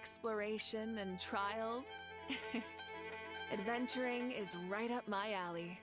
exploration and trials. Adventuring is right up my alley.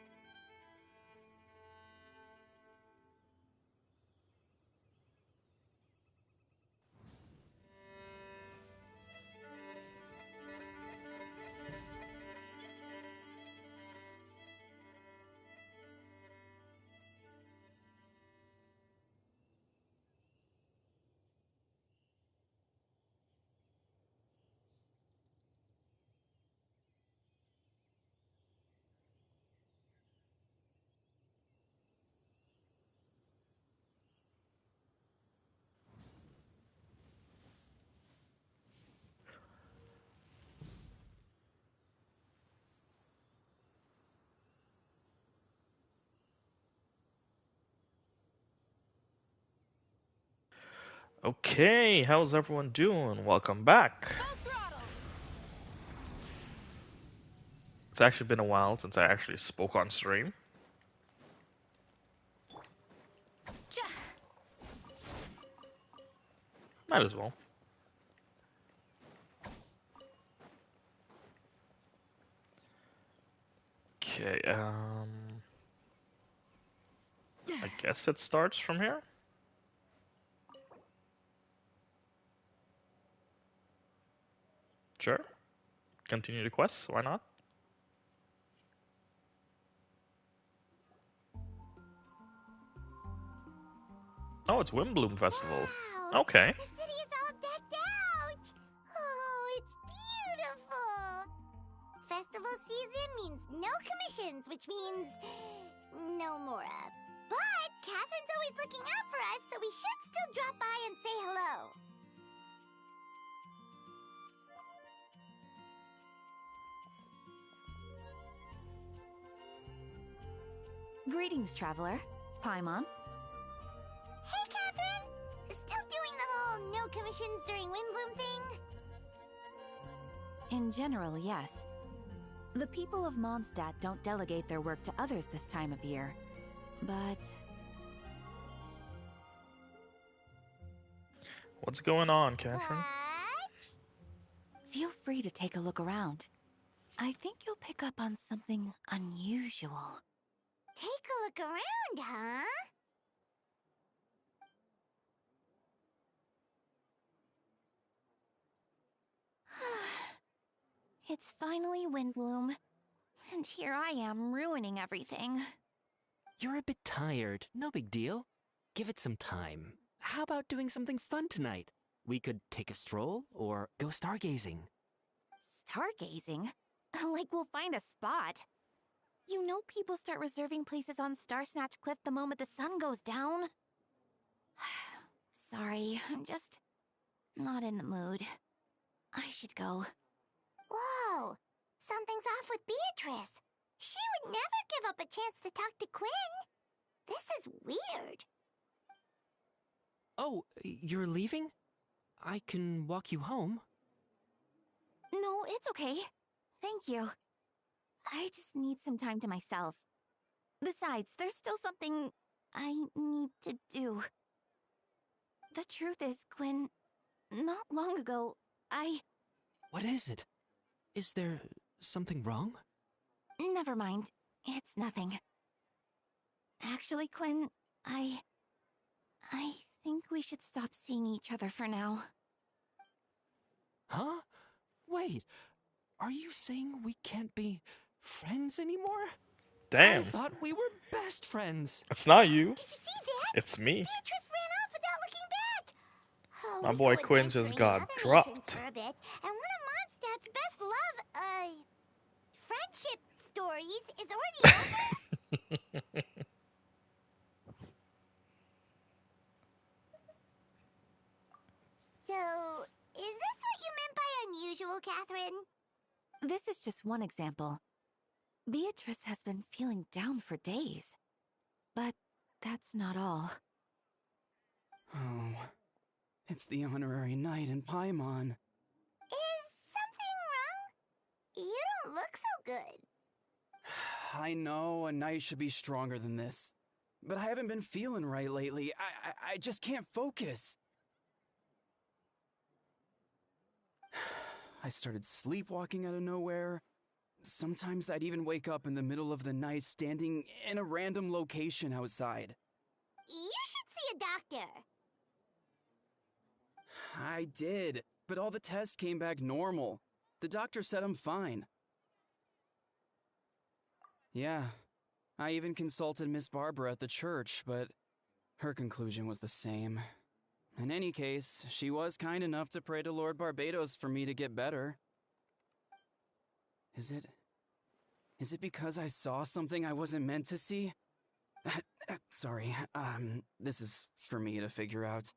Okay, how's everyone doing? Welcome back. It's actually been a while since I actually spoke on stream. Might as well. Okay, I guess it starts from here? Sure. Continue the quest, why not? Oh, it's Windbloom Festival. Wow, Okay. the city is all decked out! Oh, it's beautiful! Festival season means no commissions, which means no Mora. But Catherine's always looking out for us, so we should still drop by and say hello. Greetings, traveler. Paimon. Hey, Catherine! Still doing the whole no commissions during Windbloom thing? In general, yes. The people of Mondstadt don't delegate their work to others this time of year. But... What's going on, Catherine? What? feel free to take a look around. I think you'll pick up on something unusual. Take a look around, huh? It's finally Windbloom, and here I am ruining everything. You're a bit tired, no big deal. Give it some time. How about doing something fun tonight? We could take a stroll or go stargazing. Stargazing? Like we'll find a spot. You know people start reserving places on Starsnatch Cliff the moment the sun goes down. Sorry, I'm just not in the mood. I should go. Whoa! Something's off with Beatrice. She would never give up a chance to talk to Quinn. This is weird. Oh, you're leaving? I can walk you home. No, it's okay. Thank you. I just need some time to myself. Besides, there's still something I need to do. The truth is, Quinn, not long ago, What is it? Is there something wrong? Never mind. It's nothing. Actually, Quinn, I think we should stop seeing each other for now. Huh? Wait, are you saying we can't be friends anymore? Damn. I thought we were best friends. It's not you. Did you see that? It's me. Beatrice ran off without looking back. Oh, My we boy go Quinn just adventuring in got other dropped. nations for a bit, and one of Mondstadt's best friendship stories is already over. So, is this what you meant by unusual, Catherine? This is just one example. Beatrice has been feeling down for days. But that's not all. Oh, it's the honorary knight in Paimon. Is something wrong? You don't look so good. I know a knight should be stronger than this, but I haven't been feeling right lately. I just can't focus. I started sleepwalking out of nowhere. Sometimes I'd even wake up in the middle of the night standing in a random location outside. You should see a doctor. I did, but all the tests came back normal. The doctor said I'm fine. Yeah, I even consulted Miss Barbara at the church, but her conclusion was the same. In any case, she was kind enough to pray to Lord Barbados for me to get better. Is it because I saw something I wasn't meant to see? Sorry, this is for me to figure out.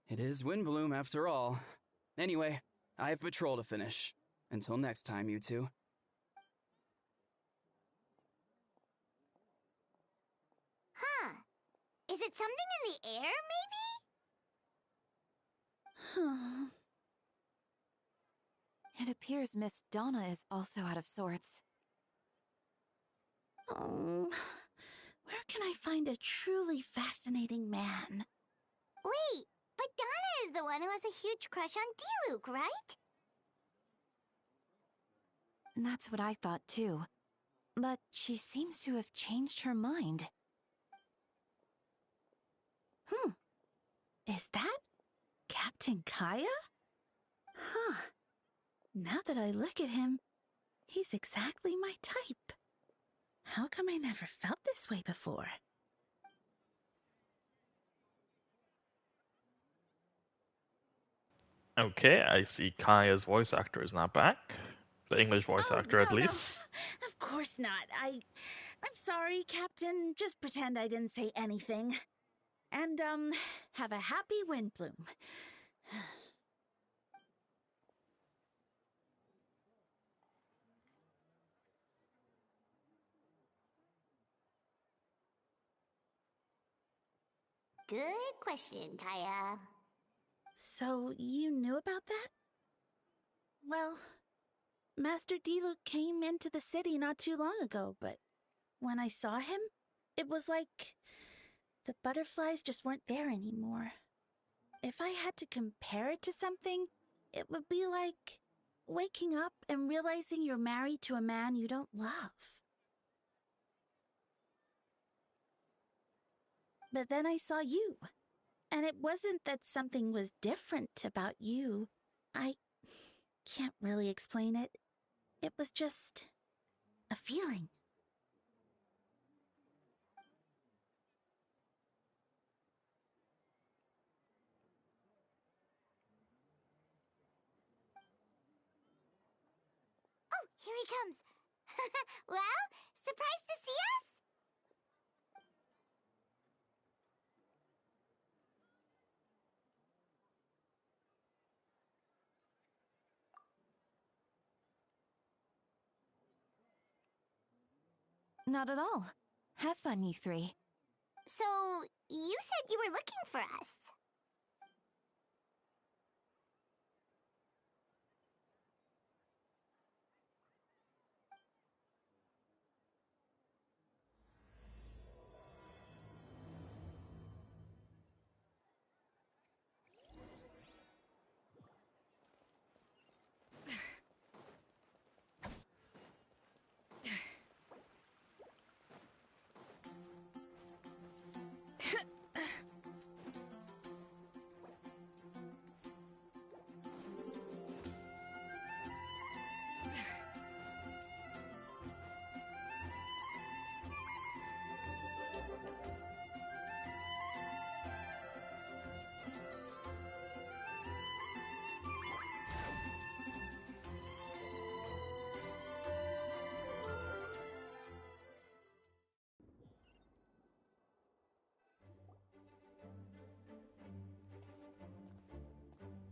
It is Windbloom after all. Anyway, I have patrol to finish. Until next time, you two. Huh. Is it something in the air, maybe? It appears Miss Donna is also out of sorts. Oh, where can I find a truly fascinating man? Wait, but Donna is the one who has a huge crush on D-Luke, right? That's what I thought too. But she seems to have changed her mind. Is that Captain Kaya? Huh. Now that I look at him, he's exactly my type. How come I never felt this way before? Okay, I see Kaya's voice actor is not back. The English voice actor, at no. least. Of course not. I'm sorry, Captain. Just pretend I didn't say anything. And, have a happy Windbloom. Good question, Kaya. So, you knew about that? Well, Master D-Luke came into the city not too long ago, but when I saw him, it was like the butterflies just weren't there anymore. If I had to compare it to something, it would be like waking up and realizing you're married to a man you don't love. But then I saw you, and it wasn't that something was different about you. I can't really explain it. It was just a feeling. Oh, here he comes. Well, surprised to see us? Not at all. Have fun, you three. So, you said you were looking for us.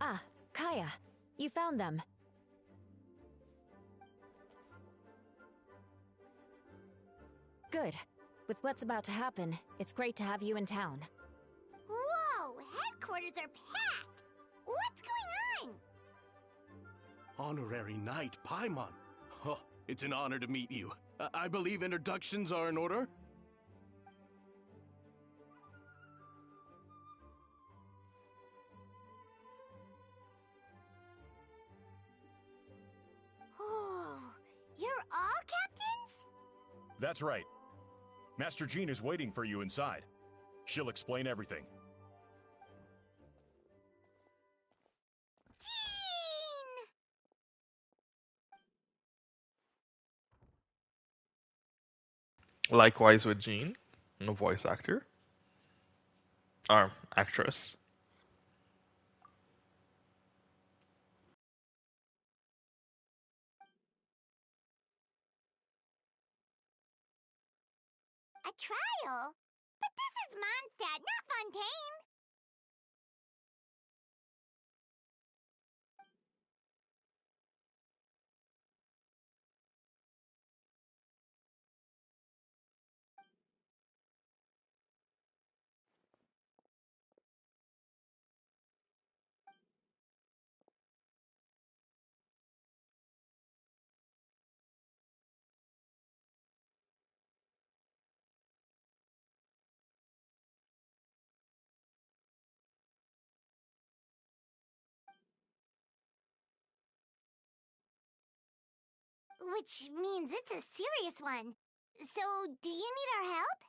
Ah, Kaya. You found them. Good. With what's about to happen, it's great to have you in town. Whoa, headquarters are packed. What's going on? Honorary Knight Paimon. Oh, it's an honor to meet you. I believe introductions are in order? That's right. Master Jean is waiting for you inside. She'll explain everything. Jean! Likewise with Jean, no voice actor or actress. A trial? But this is Mondstadt, not Fontaine! Which means it's a serious one. So, do you need our help?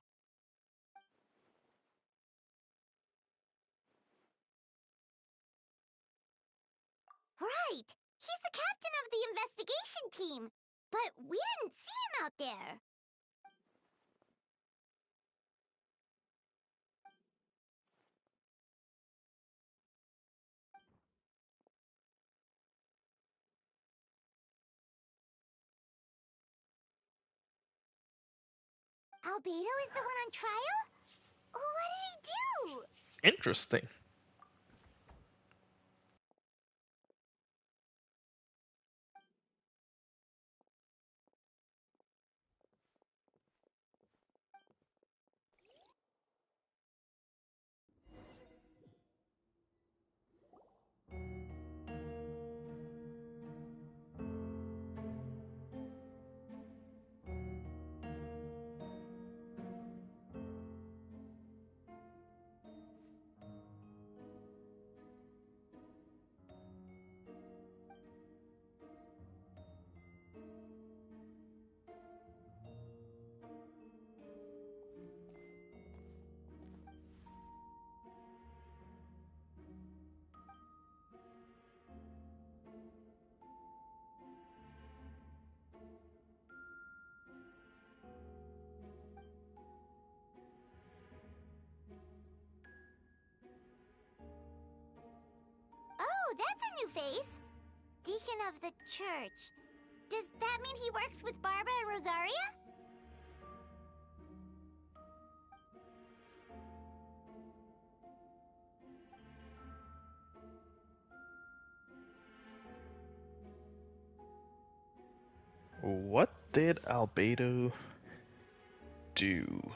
Right! He's the captain of the investigation team! But we didn't see him out there! Albedo is the one on trial? What did he do? Interesting. Oh, that's a new face! Deacon of the church. Does that mean he works with Barbara and Rosaria? What did Albedo do?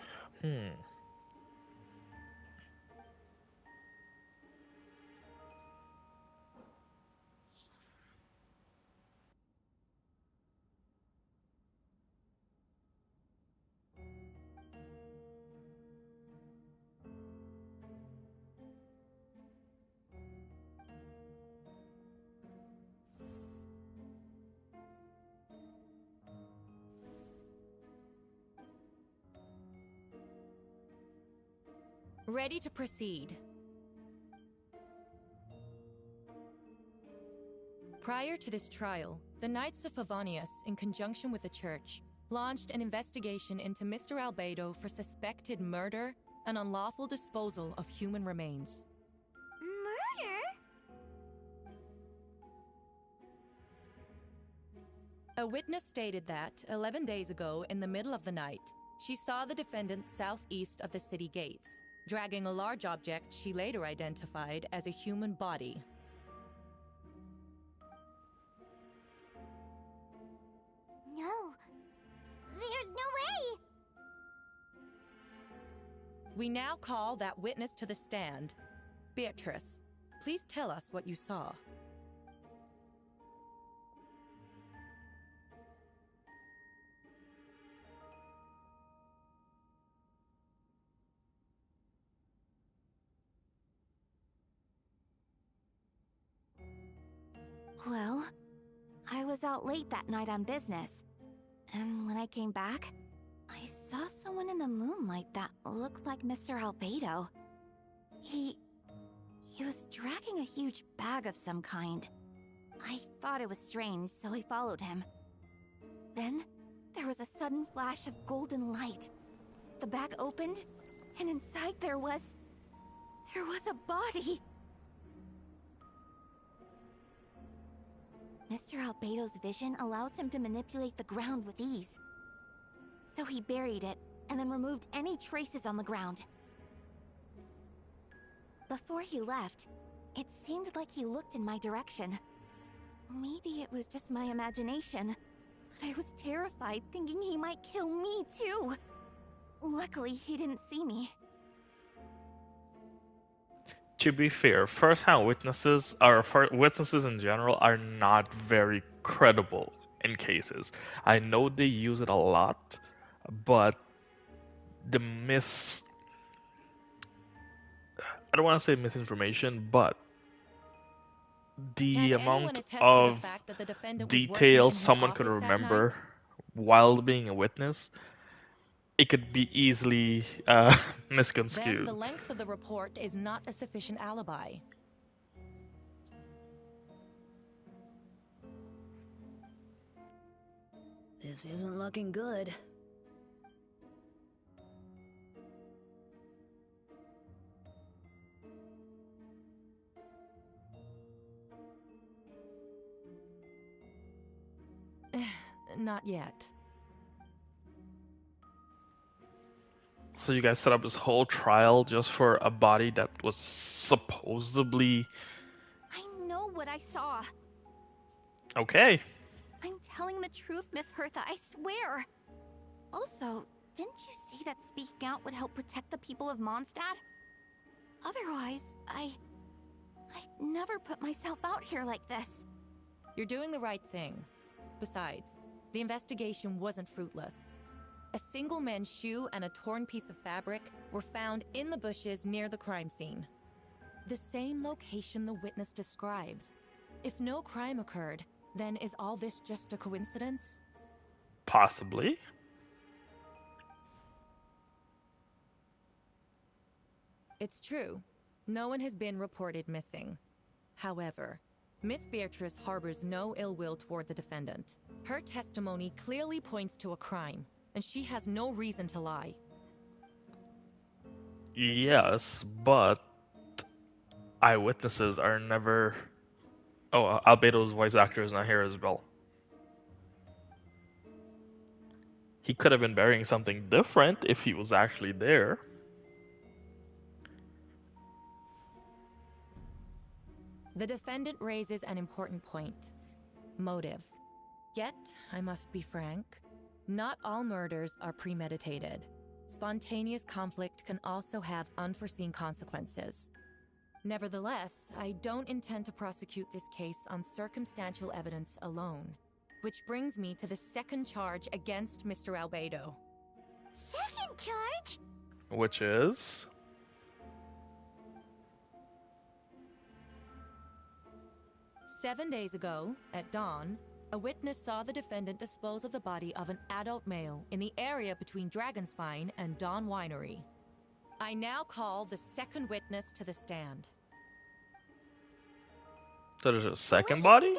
Ready to proceed. Prior to this trial, the Knights of Favonius, in conjunction with the Church, launched an investigation into Mr. Albedo for suspected murder and unlawful disposal of human remains. Murder? A witness stated that, 11 days ago, in the middle of the night, she saw the defendant southeast of the city gates, dragging a large object she later identified as a human body. No. There's no way! We now call that witness to the stand. Beatrice, please tell us what you saw. Well, I was out late that night on business. And when I came back, saw someone in the moonlight that looked like Mr. Albedo. He was dragging a huge bag of some kind. I thought it was strange, so I followed him. Then, there was a sudden flash of golden light. The bag opened, and inside there was a body. Mr. Albedo's vision allows him to manipulate the ground with ease. So he buried it, and then removed any traces on the ground. Before he left, it seemed like he looked in my direction. Maybe it was just my imagination, but I was terrified thinking he might kill me too. Luckily, he didn't see me. To be fair, first-hand witnesses, or witnesses in general, are not very credible in cases. I know they use it a lot, but the I don't want to say misinformation, but the amount of details someone could remember while being a witness, it could be easily misconstrued. Then the length of the report is not a sufficient alibi. This isn't looking good. Not yet. So you guys set up this whole trial just for a body that was supposedly... I know what I saw. Okay. I'm telling the truth, Miss Hertha, I swear. Also, didn't you see that speaking out would help protect the people of Mondstadt? Otherwise, I'd never put myself out here like this. You're doing the right thing. Besides, the investigation wasn't fruitless. A single man's shoe and a torn piece of fabric were found in the bushes near the crime scene. The same location the witness described. If no crime occurred, then is all this just a coincidence? Possibly. It's true. No one has been reported missing. However, Miss Beatrice harbors no ill will toward the defendant. Her testimony clearly points to a crime, and she has no reason to lie. Yes, but eyewitnesses are never... Oh, Albedo's voice actor is not here as well. He could have been burying something different if he was actually there. The defendant raises an important point. Motive. Yet, I must be frank, not all murders are premeditated. Spontaneous conflict can also have unforeseen consequences. Nevertheless, I don't intend to prosecute this case on circumstantial evidence alone. Which brings me to the second charge against Mr. Albedo. Second charge? Which is... 7 days ago, at dawn, a witness saw the defendant dispose of the body of an adult male in the area between Dragonspine and Dawn Winery. I now call the second witness to the stand. So there's a second body?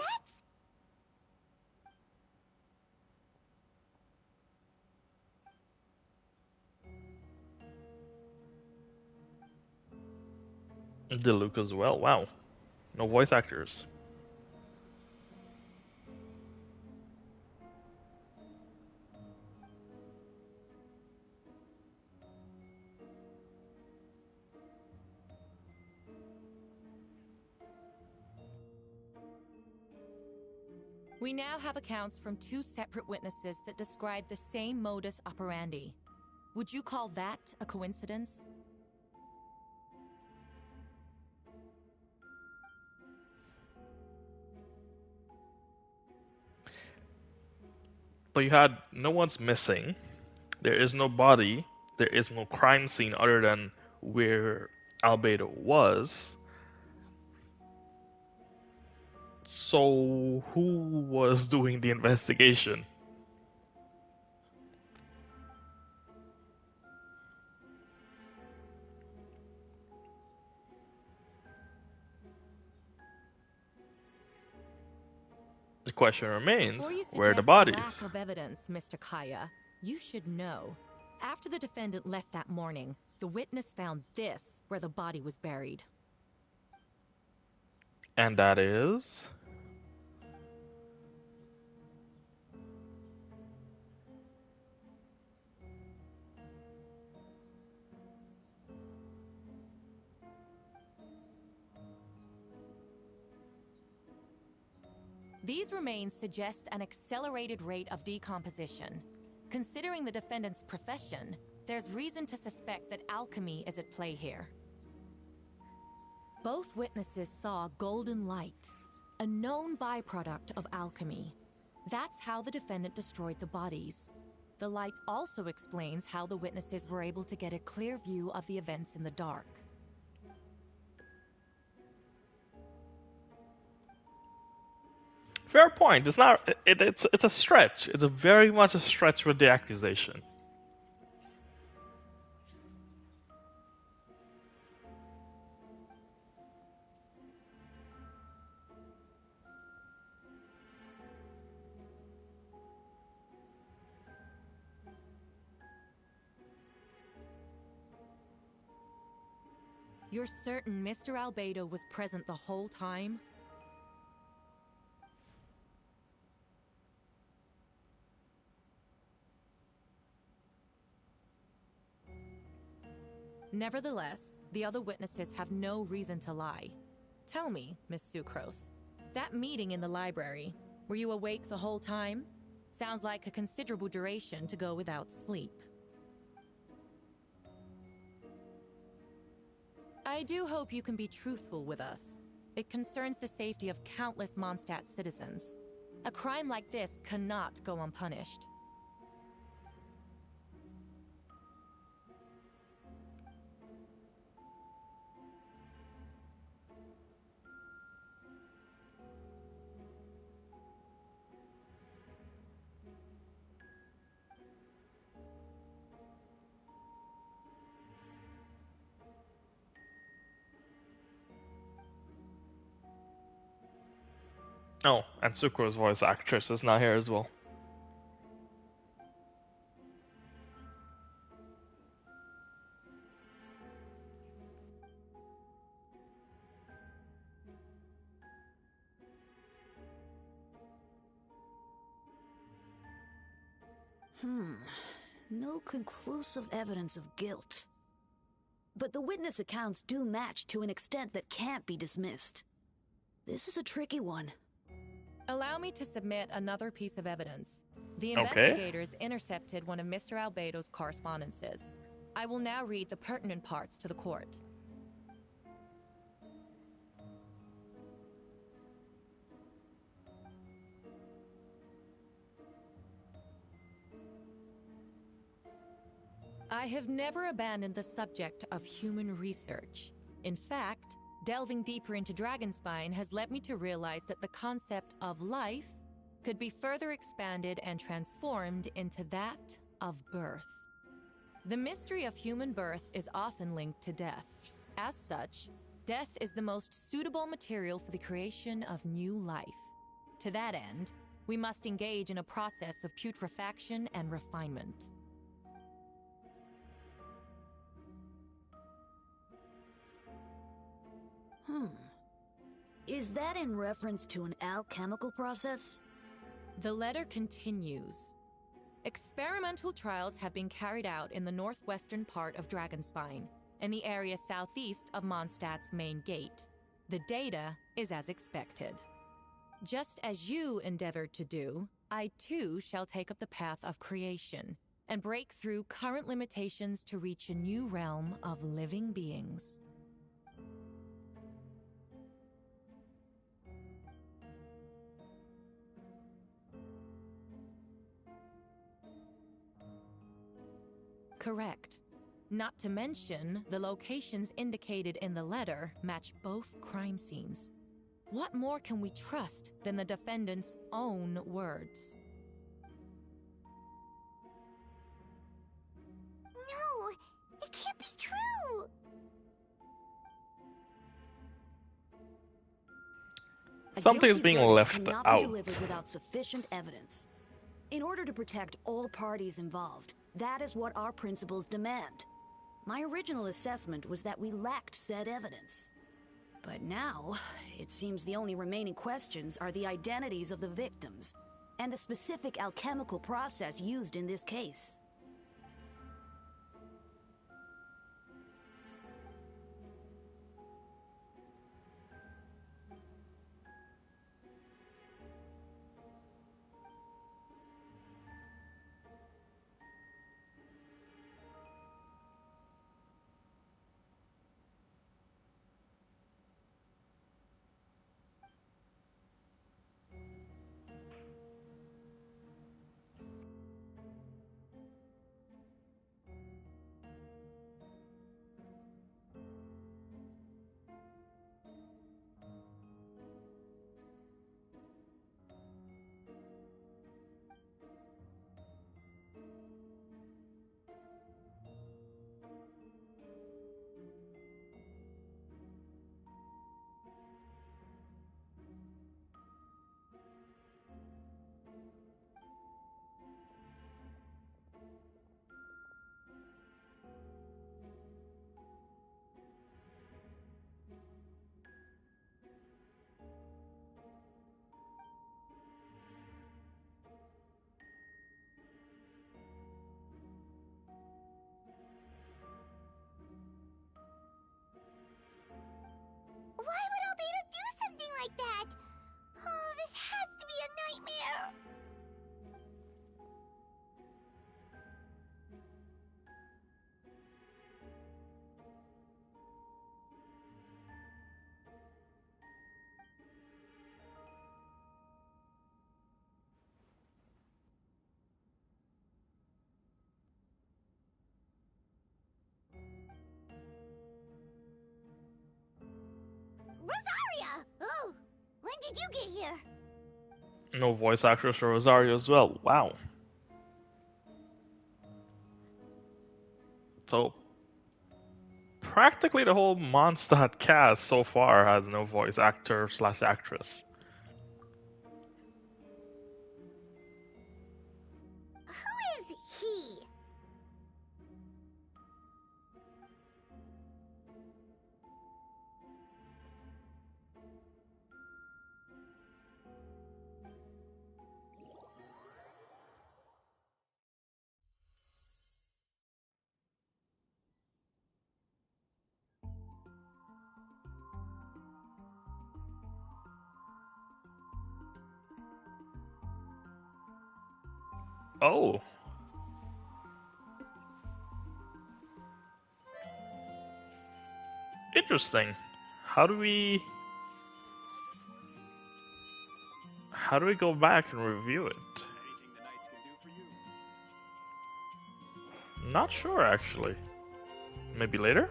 DeLuca as well. Wow. No voice actors. We now have accounts from two separate witnesses that describe the same modus operandi. Would you call that a coincidence? So you had no one's missing, there is no body, there is no crime scene other than where Albedo was. So who was doing the investigation? question remains, Before you where are the suggest bodies? lack of evidence, Mr. Kaya, you should know. After the defendant left that morning, the witness found this where the body was buried. And that is? These remains suggest an accelerated rate of decomposition. Considering the defendant's profession, there's reason to suspect that alchemy is at play here. Both witnesses saw golden light, a known byproduct of alchemy. That's how the defendant destroyed the bodies. The light also explains how the witnesses were able to get a clear view of the events in the dark. Fair point. It's not. It's a stretch. It's a very much a stretch with the accusation. You're certain Mr. Albedo was present the whole time? Nevertheless, the other witnesses have no reason to lie. Tell me, Miss Sucrose, that meeting in the library, were you awake the whole time? Sounds like a considerable duration to go without sleep. I do hope you can be truthful with us. It concerns the safety of countless Mondstadt citizens. A crime like this cannot go unpunished. Oh, and Sucro's voice actress is not here as well. No conclusive evidence of guilt. But the witness accounts do match to an extent that can't be dismissed. This is a tricky one. Allow me to submit another piece of evidence. The Okay. investigators intercepted one of Mr. Albedo's correspondences. I will now read the pertinent parts to the court. I have never abandoned the subject of human research. In fact, delving deeper into Dragonspine has led me to realize that the concept of life could be further expanded and transformed into that of birth. The mystery of human birth is often linked to death. As such, death is the most suitable material for the creation of new life. To that end, we must engage in a process of putrefaction and refinement. Is that in reference to an alchemical process? The letter continues. Experimental trials have been carried out in the northwestern part of Dragonspine, in the area southeast of Mondstadt's main gate. The data is as expected. Just as you endeavored to do, I too shall take up the path of creation and break through current limitations to reach a new realm of living beings. Correct. Not to mention, the locations indicated in the letter match both crime scenes. What more can we trust than the defendant's own words? No, it can't be true. A Something's guilty being verdict left cannot out. be delivered without sufficient evidence. In order to protect all parties involved, that is what our principles demand. My original assessment was that we lacked said evidence. But now, it seems the only remaining questions are the identities of the victims and the specific alchemical process used in this case. Why would Albedo do something like that? Oh, this has to be a nightmare. Rosaria! Oh, when did you get here? No voice actress for Rosario as well. Wow. So, practically the whole Mondstadt cast so far has no voice actor / actress. Who is he? Oh. Interesting. How do we go back and review it? Not sure actually. Maybe later?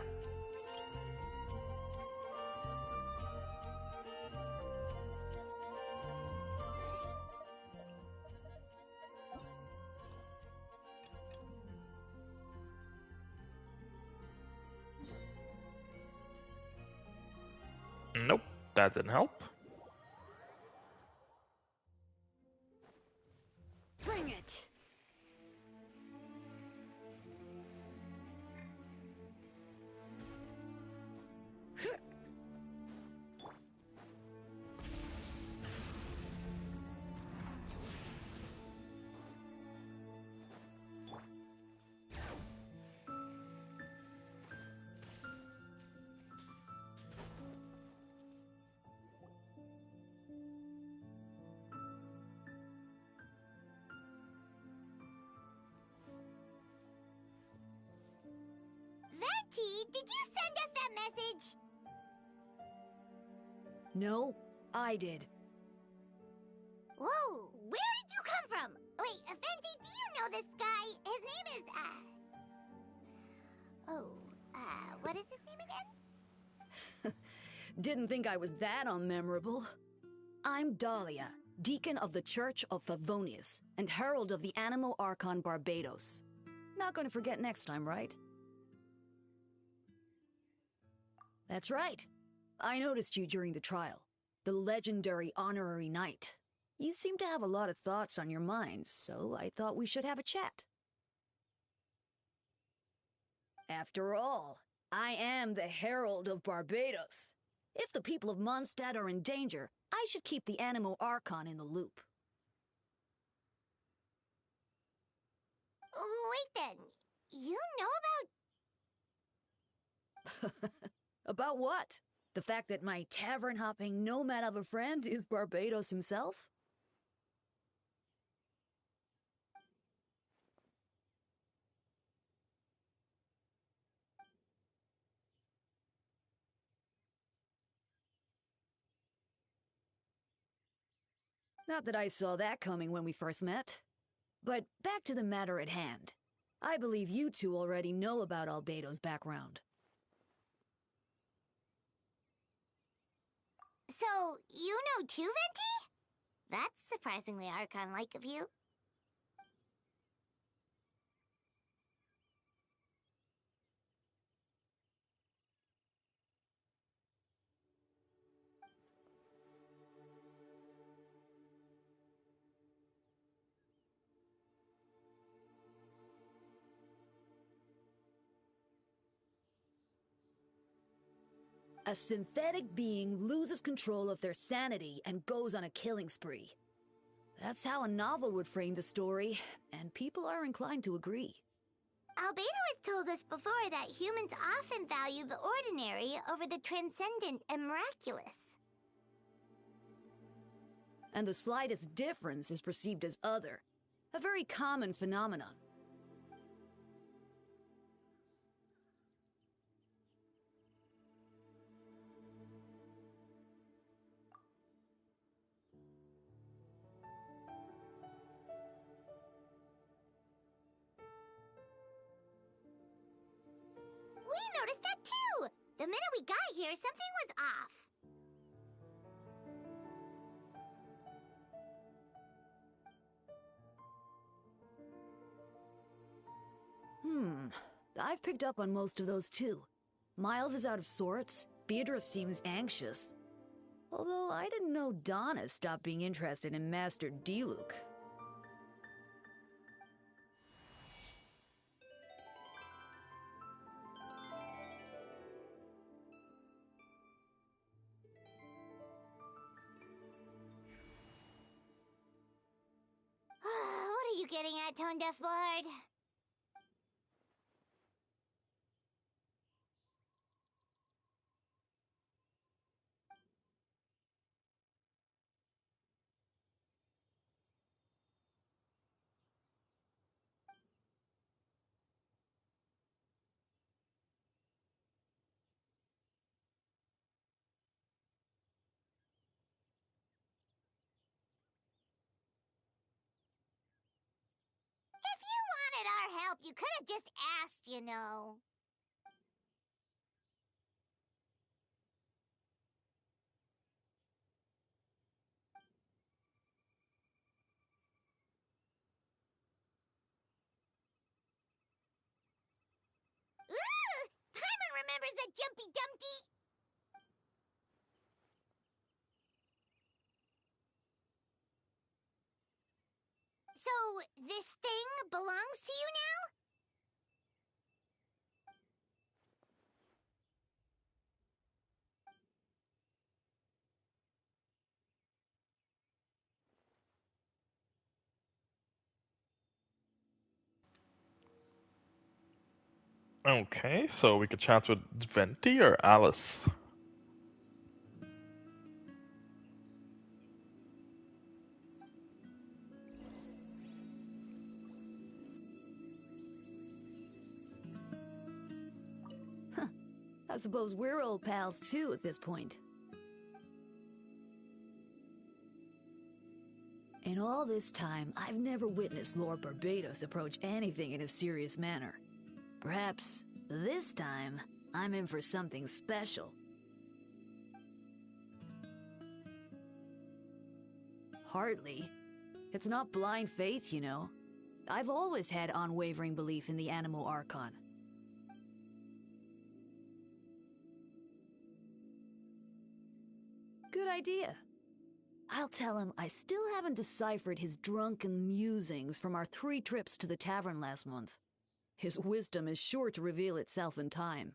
Nope, that didn't help. Bring it! Venti, did you send us that message? No, I did. Whoa, where did you come from? Wait, Venti, do you know this guy? His name is, what is his name again? Didn't think I was that unmemorable. I'm Dahlia, Deacon of the Church of Favonius, and Herald of the Animo Archon Barbados. Not gonna forget next time, right? That's right. I noticed you during the trial. the legendary honorary knight. You seem to have a lot of thoughts on your minds, so I thought we should have a chat. After all, I am the Herald of Barbados. If the people of Mondstadt are in danger, I should keep the Animo Archon in the loop. Wait then, you know about... About what? The fact that my tavern-hopping nomad of a friend is Barbados himself? Not that I saw that coming when we first met. But back to the matter at hand. I believe you two already know about Albedo's background. So, you know too, Venti? That's surprisingly Archon-like of you. A synthetic being loses control of their sanity and goes on a killing spree. That's how a novel would frame the story, and people are inclined to agree. Albedo has told us before that humans often value the ordinary over the transcendent and miraculous. And the slightest difference is perceived as other, a very common phenomenon. We noticed that too! The minute we got here, something was off. I've picked up on most of those too. Miles is out of sorts, Beatrice seems anxious. Although I didn't know Donna stopped being interested in Master D-Luke. What are you getting at, Tone Deaf Bard? If you wanted our help, you could have just asked, you know. Ooh! Paimon remembers that Jumpy Dumpty! So, this thing belongs to you now? Okay, so we could chat with Venti or Alice. I suppose we're old pals too at this point. In all this time, I've never witnessed Lord Barbados approach anything in a serious manner. Perhaps, this time, I'm in for something special. Hardly. It's not blind faith, you know. I've always had unwavering belief in the Animo Archon. Good idea. I'll tell him I still haven't deciphered his drunken musings from our 3 trips to the tavern last month. His wisdom is sure to reveal itself in time.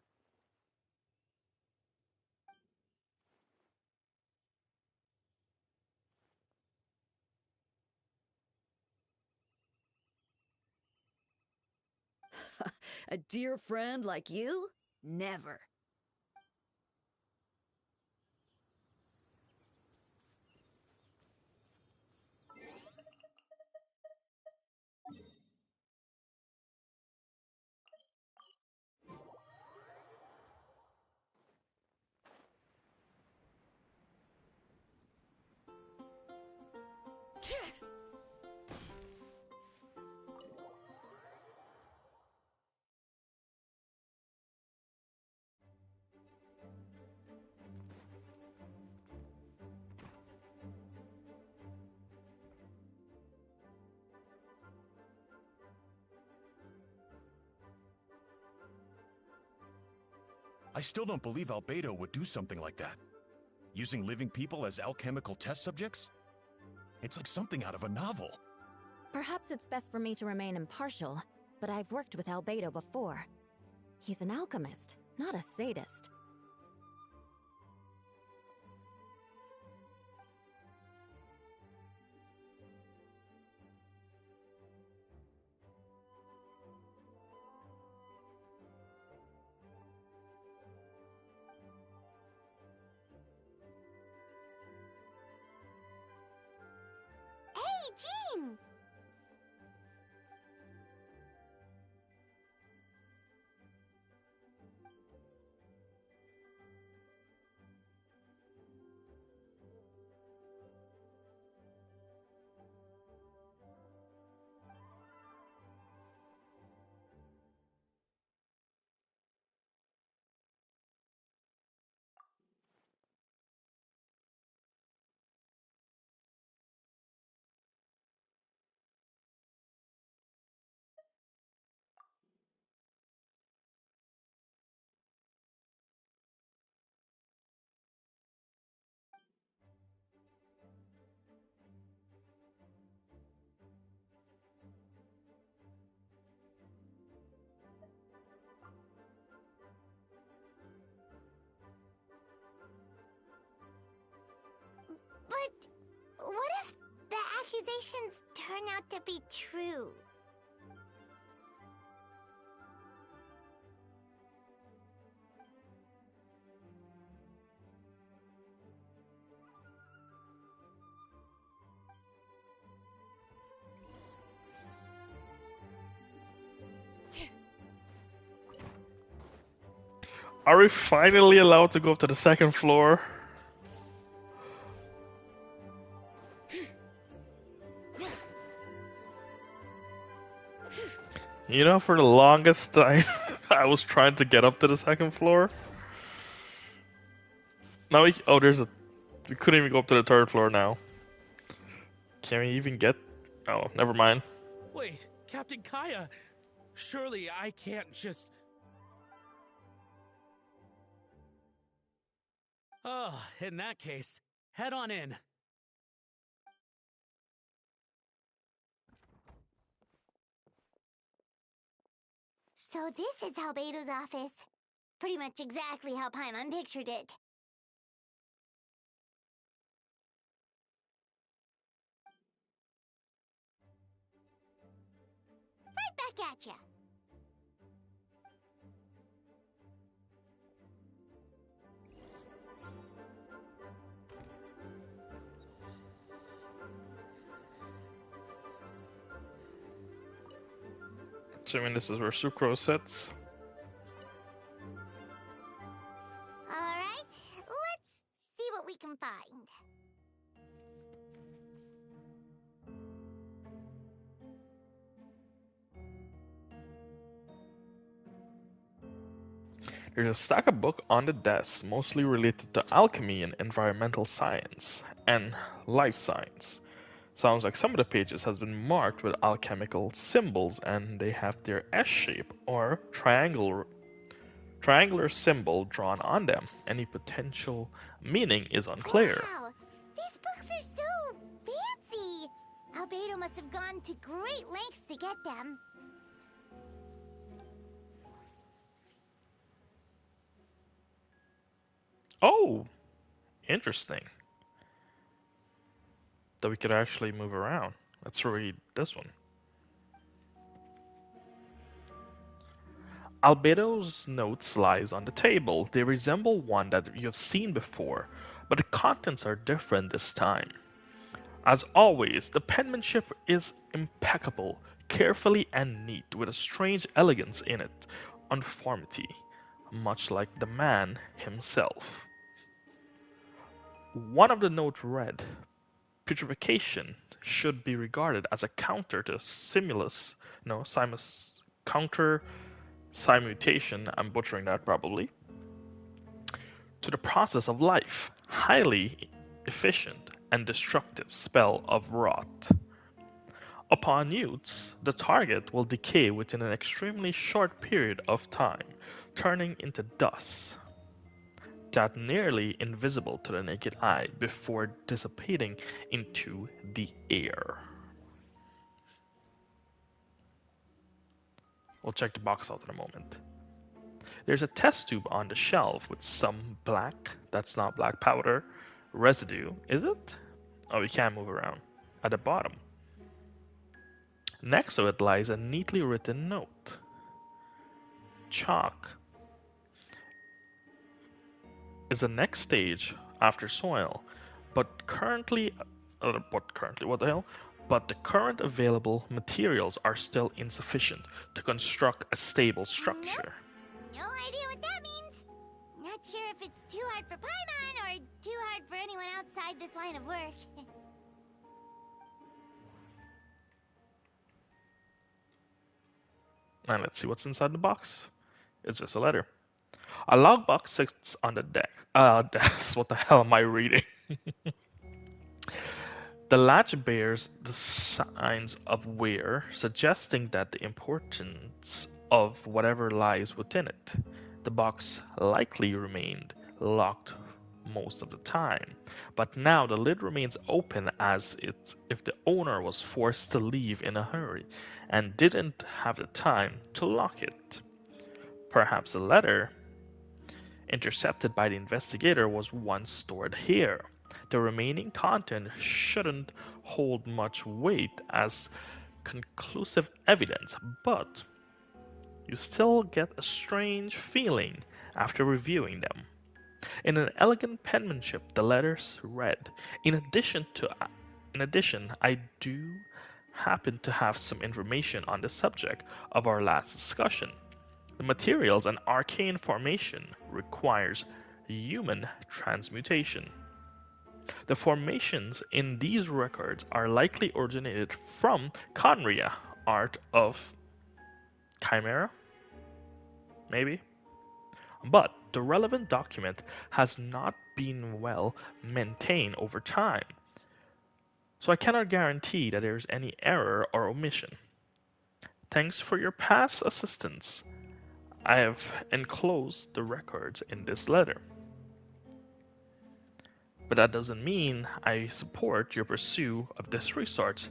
A dear friend like you? Never. I still don't believe Albedo would do something like that. Using living people as alchemical test subjects? It's like something out of a novel. Perhaps it's best for me to remain impartial, but I've worked with Albedo before. He's an alchemist, not a sadist. Jean! But what if the accusations turn out to be true? Are we finally allowed to go up to the 2nd floor? You know, for the longest time, I was trying to get up to the 2nd floor. Now we couldn't even go up to the 3rd floor now. Can we even get? Oh, never mind. Wait, Captain Kaya, surely I can't just. Oh, in that case, head on in. So this is Albedo's office. Pretty much exactly how Paimon pictured it. Right back at ya. Assuming this is where Sucrose sits. Alright, let's see what we can find. There's a stack of books on the desk, mostly related to alchemy and environmental science, and life science. Sounds like some of the pages has been marked with alchemical symbols and they have their S shape or triangle triangular symbol drawn on them. Any potential meaning is unclear. Wow! These books are so fancy! Albedo must have gone to great lengths to get them. Oh! Interesting. That we could actually move around. Let's read this one. Albedo's notes lies on the table. They resemble one that you have seen before, but the contents are different this time. As always, the penmanship is impeccable, carefully and neat, with a strange elegance in it, uniformity, much like the man himself. One of the notes read, "Putrefaction should be regarded as a counter to counter simulation, I'm butchering that probably, to the process of life, highly efficient and destructive spell of rot. Upon use, the target will decay within an extremely short period of time, turning into dust that nearly invisible to the naked eye before dissipating into the air." We'll check the box out in a moment. There's a test tube on the shelf with some black, that's not black powder, residue, is it? Oh, we can't move around. At the bottom. Next to it lies a neatly written note. Chalk is the next stage after soil, but the current available materials are still insufficient to construct a stable structure. No idea what that means. Not sure if it's too hard for Paimon or too hard for anyone outside this line of work. And let's see what's inside the box. It's just a letter. A logbox sits on the desk. What the hell am I reading? The latch bears the signs of wear, suggesting that the importance of whatever lies within it. The box likely remained locked most of the time, but now the lid remains open as if the owner was forced to leave in a hurry and didn't have the time to lock it. Perhaps the letter intercepted by the investigator was once stored here. The remaining content shouldn't hold much weight as conclusive evidence, but you still get a strange feeling after reviewing them. In an elegant penmanship, the letters read, In addition, I do happen to have some information on the subject of our last discussion. The materials and arcane formation requires human transmutation. The formations in these records are likely originated from Conria, art of Chimera? Maybe? But the relevant document has not been well maintained over time, so I cannot guarantee that there is any error or omission. Thanks for your past assistance. I have enclosed the records in this letter. But that doesn't mean I support your pursuit of this research.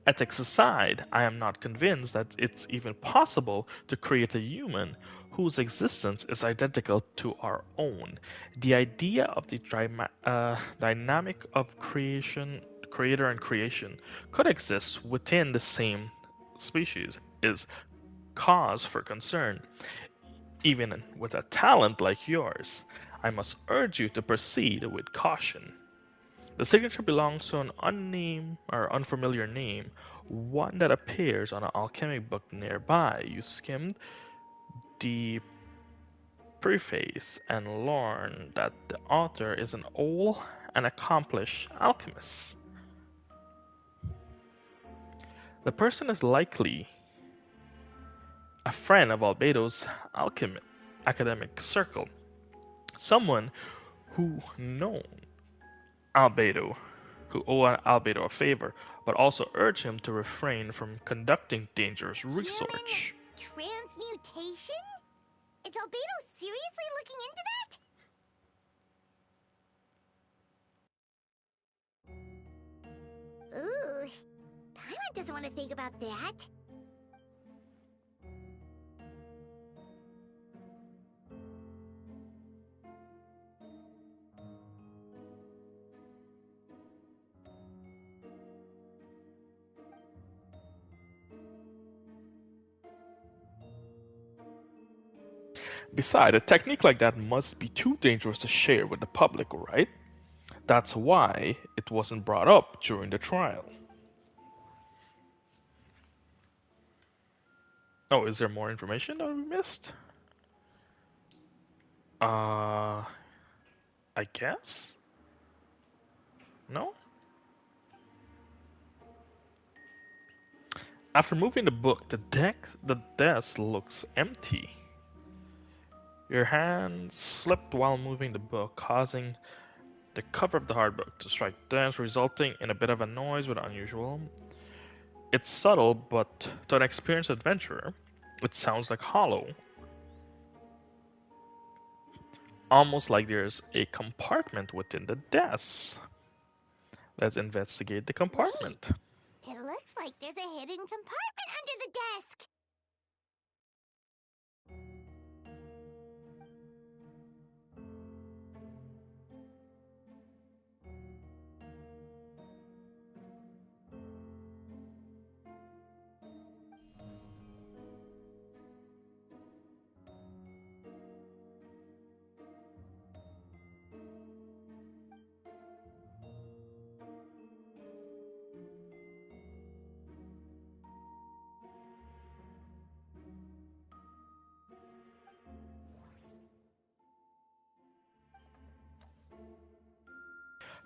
Ethics aside, I am not convinced that it's even possible to create a human whose existence is identical to our own. The idea of the dynamic of creator and creation could exist within the same species is cause for concern. Even with a talent like yours, I must urge you to proceed with caution. The signature belongs to an unnamed or unfamiliar name, one that appears on an alchemic book nearby. You skimmed the preface and learn that the author is an old and accomplished alchemist. The person is likely a friend of Albedo's academic circle, someone who owed Albedo a favor, but also urged him to refrain from conducting dangerous research. Transmutation? Is Albedo seriously looking into that? Ooh, Paimon doesn't want to think about that. Besides, a technique like that must be too dangerous to share with the public, right? That's why it wasn't brought up during the trial. Oh, is there more information that we missed? I guess? No? After moving the book, the desk looks empty. Your hand slipped while moving the book, causing the cover of the hard book to strike the desk, resulting in a bit of a noise with unusual. It's subtle, but to an experienced adventurer, it sounds like hollow. Almost like there's a compartment within the desk. Let's investigate the compartment. Wait, it looks like there's a hidden compartment under the desk.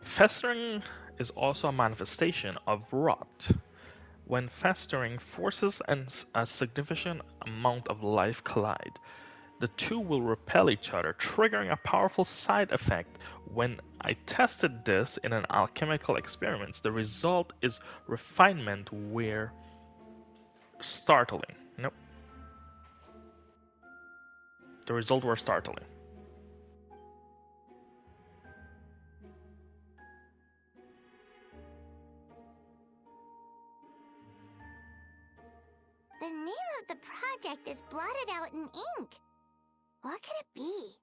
Festering is also a manifestation of rot. When festering, forces and a significant amount of life collide. The two will repel each other, triggering a powerful side effect. When I tested this in an alchemical experiment, the result is refinement where startling. Nope. The result were startling. The name of the project is blotted out in ink. What could it be?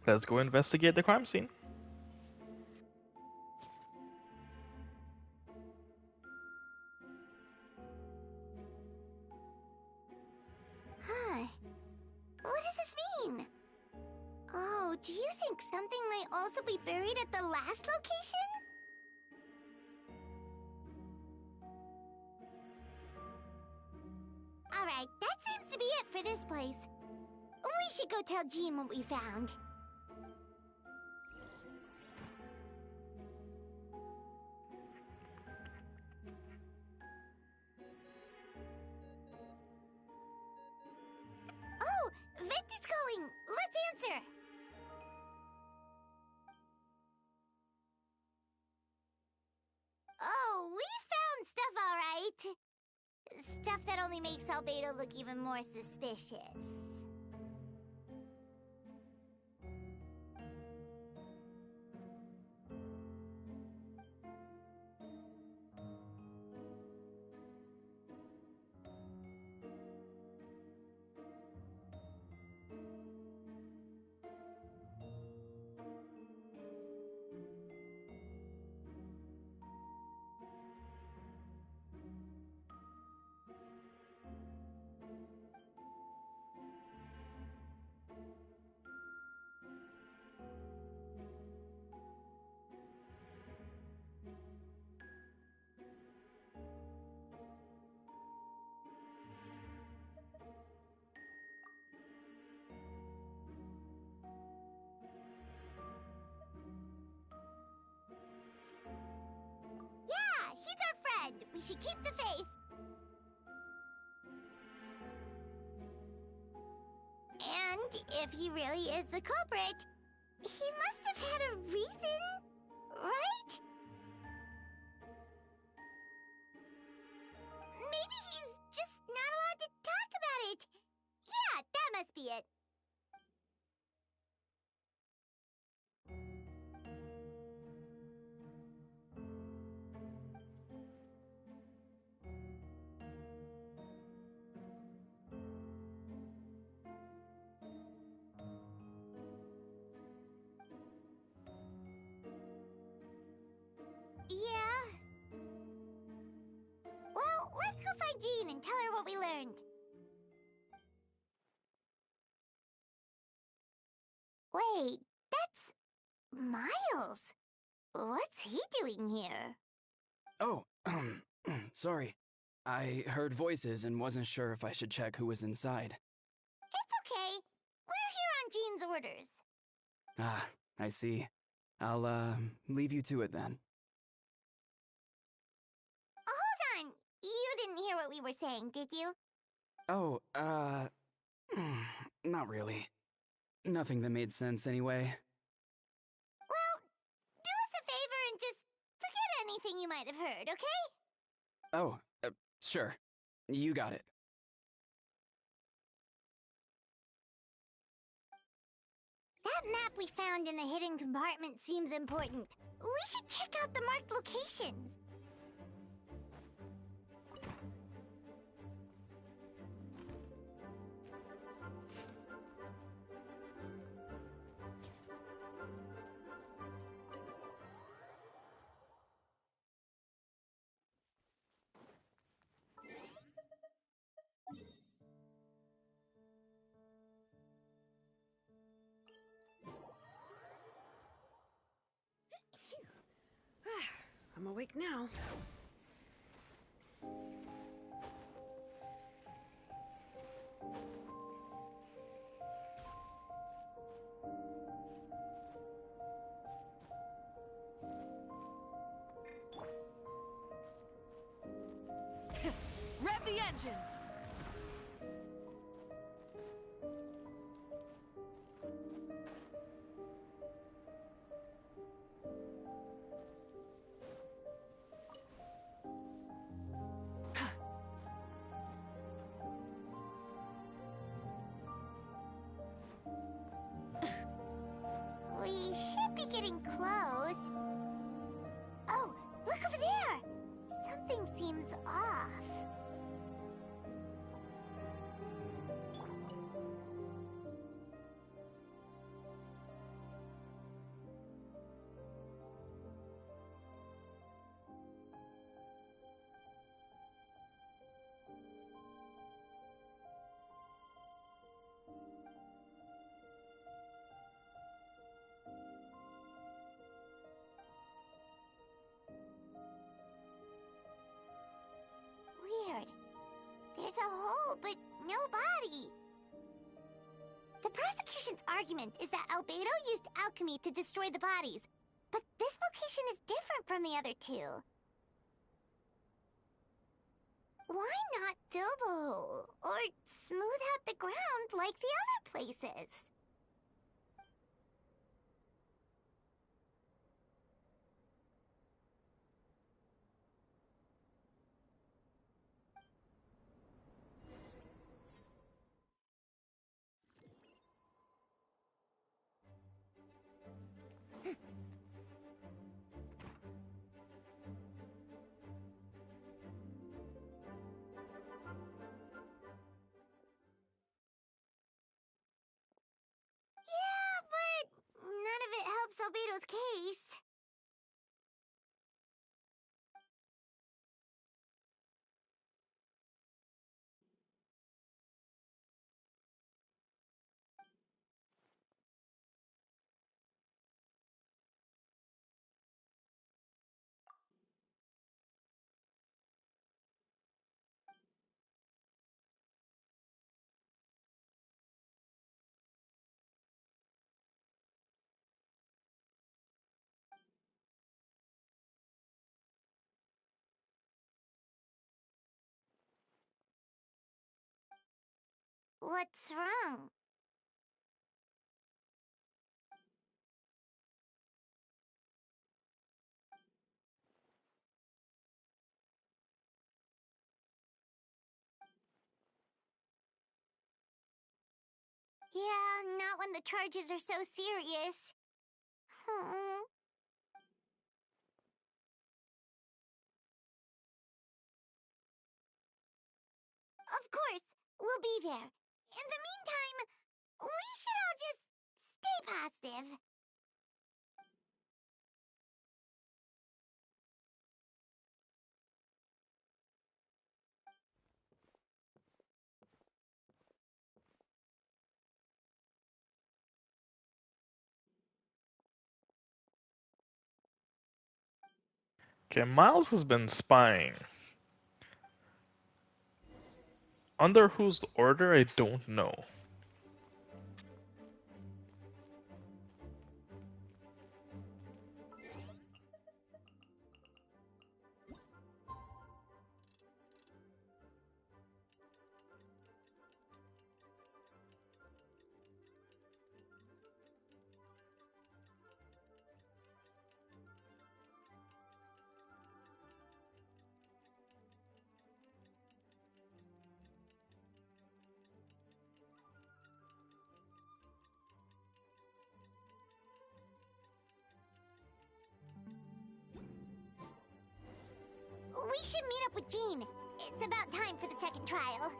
Let's go investigate the crime scene. Huh. What does this mean? Oh, do you think something might also be buried at the last location? Alright, that seems to be it for this place. We should go tell Jean what we found. Oh, Vent is calling! Let's answer! Oh, we found stuff alright. Stuff that only makes Albedo look even more suspicious. should keep the faith. And if he really is the culprit, he must have had a reason, right? Maybe he's just not allowed to talk about it. Yeah, that must be it. Yeah. Well, let's go find Jean and tell her what we learned. Wait, that's Miles. What's he doing here? Oh, sorry. I heard voices and wasn't sure if I should check who was inside. It's okay. We're here on Jean's orders. Ah, I see. I'll, leave you to it then. Hold on. You didn't hear what we were saying, did you? Oh, not really. Nothing that made sense anyway. Well, do us a favor and just forget anything you might have heard, okay? Oh, sure. You got it. That map we found in a hidden compartment seems important. We should check out the marked locations. I'm awake now. Rev the engines! We should be getting close. Oh, look over there! Something seems off. Weird. There's a hole, but no body. The prosecution's argument is that Albedo used alchemy to destroy the bodies, but this location is different from the other two. Why not fill the hole, or smooth out the ground like the other places? What's wrong? Yeah, not when the charges are so serious. Of course, we'll be there. In the meantime, we should all just stay positive. Okay, Miles has been spying. Under whose order, I don't know. We should meet up with Jean. It's about time for the second trial.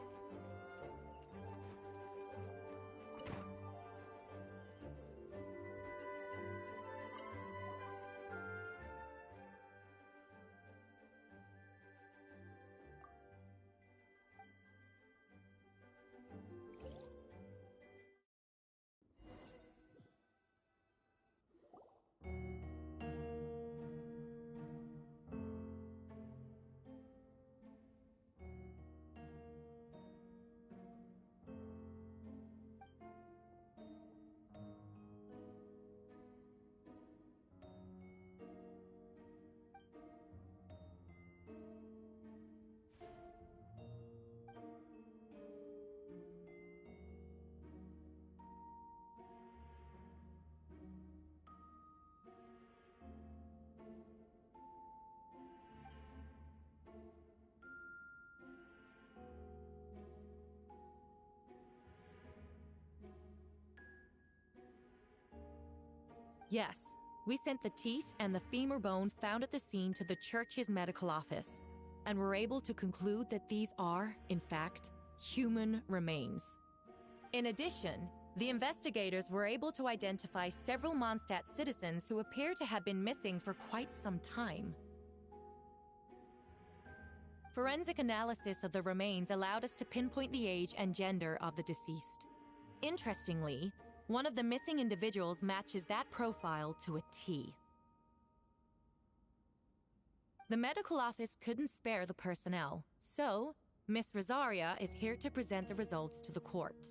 Yes, we sent the teeth and the femur bone found at the scene to the church's medical office, and were able to conclude that these are, in fact, human remains. In addition, the investigators were able to identify several Mondstadt citizens who appear to have been missing for quite some time. Forensic analysis of the remains allowed us to pinpoint the age and gender of the deceased. Interestingly, one of the missing individuals matches that profile to a T. The medical office couldn't spare the personnel, so Miss Rosaria is here to present the results to the court.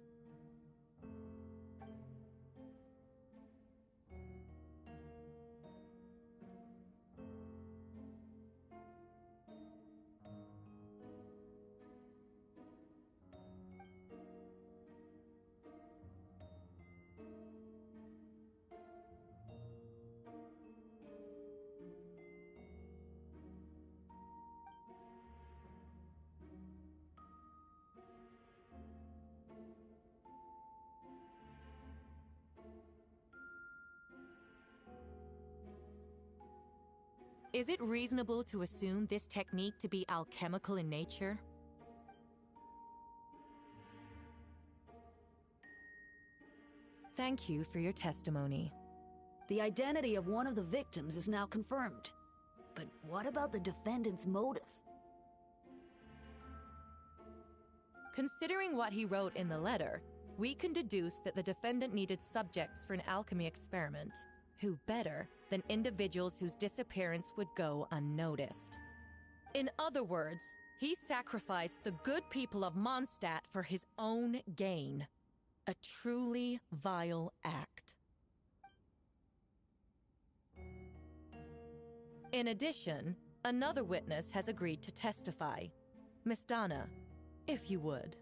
Is it reasonable to assume this technique to be alchemical in nature? Thank you for your testimony. The identity of one of the victims is now confirmed. But what about the defendant's motive? Considering what he wrote in the letter, we can deduce that the defendant needed subjects for an alchemy experiment. Who better than individuals whose disappearance would go unnoticed? In other words, he sacrificed the good people of Mondstadt for his own gain. A truly vile act. In addition, another witness has agreed to testify. Miss Donna, if you would.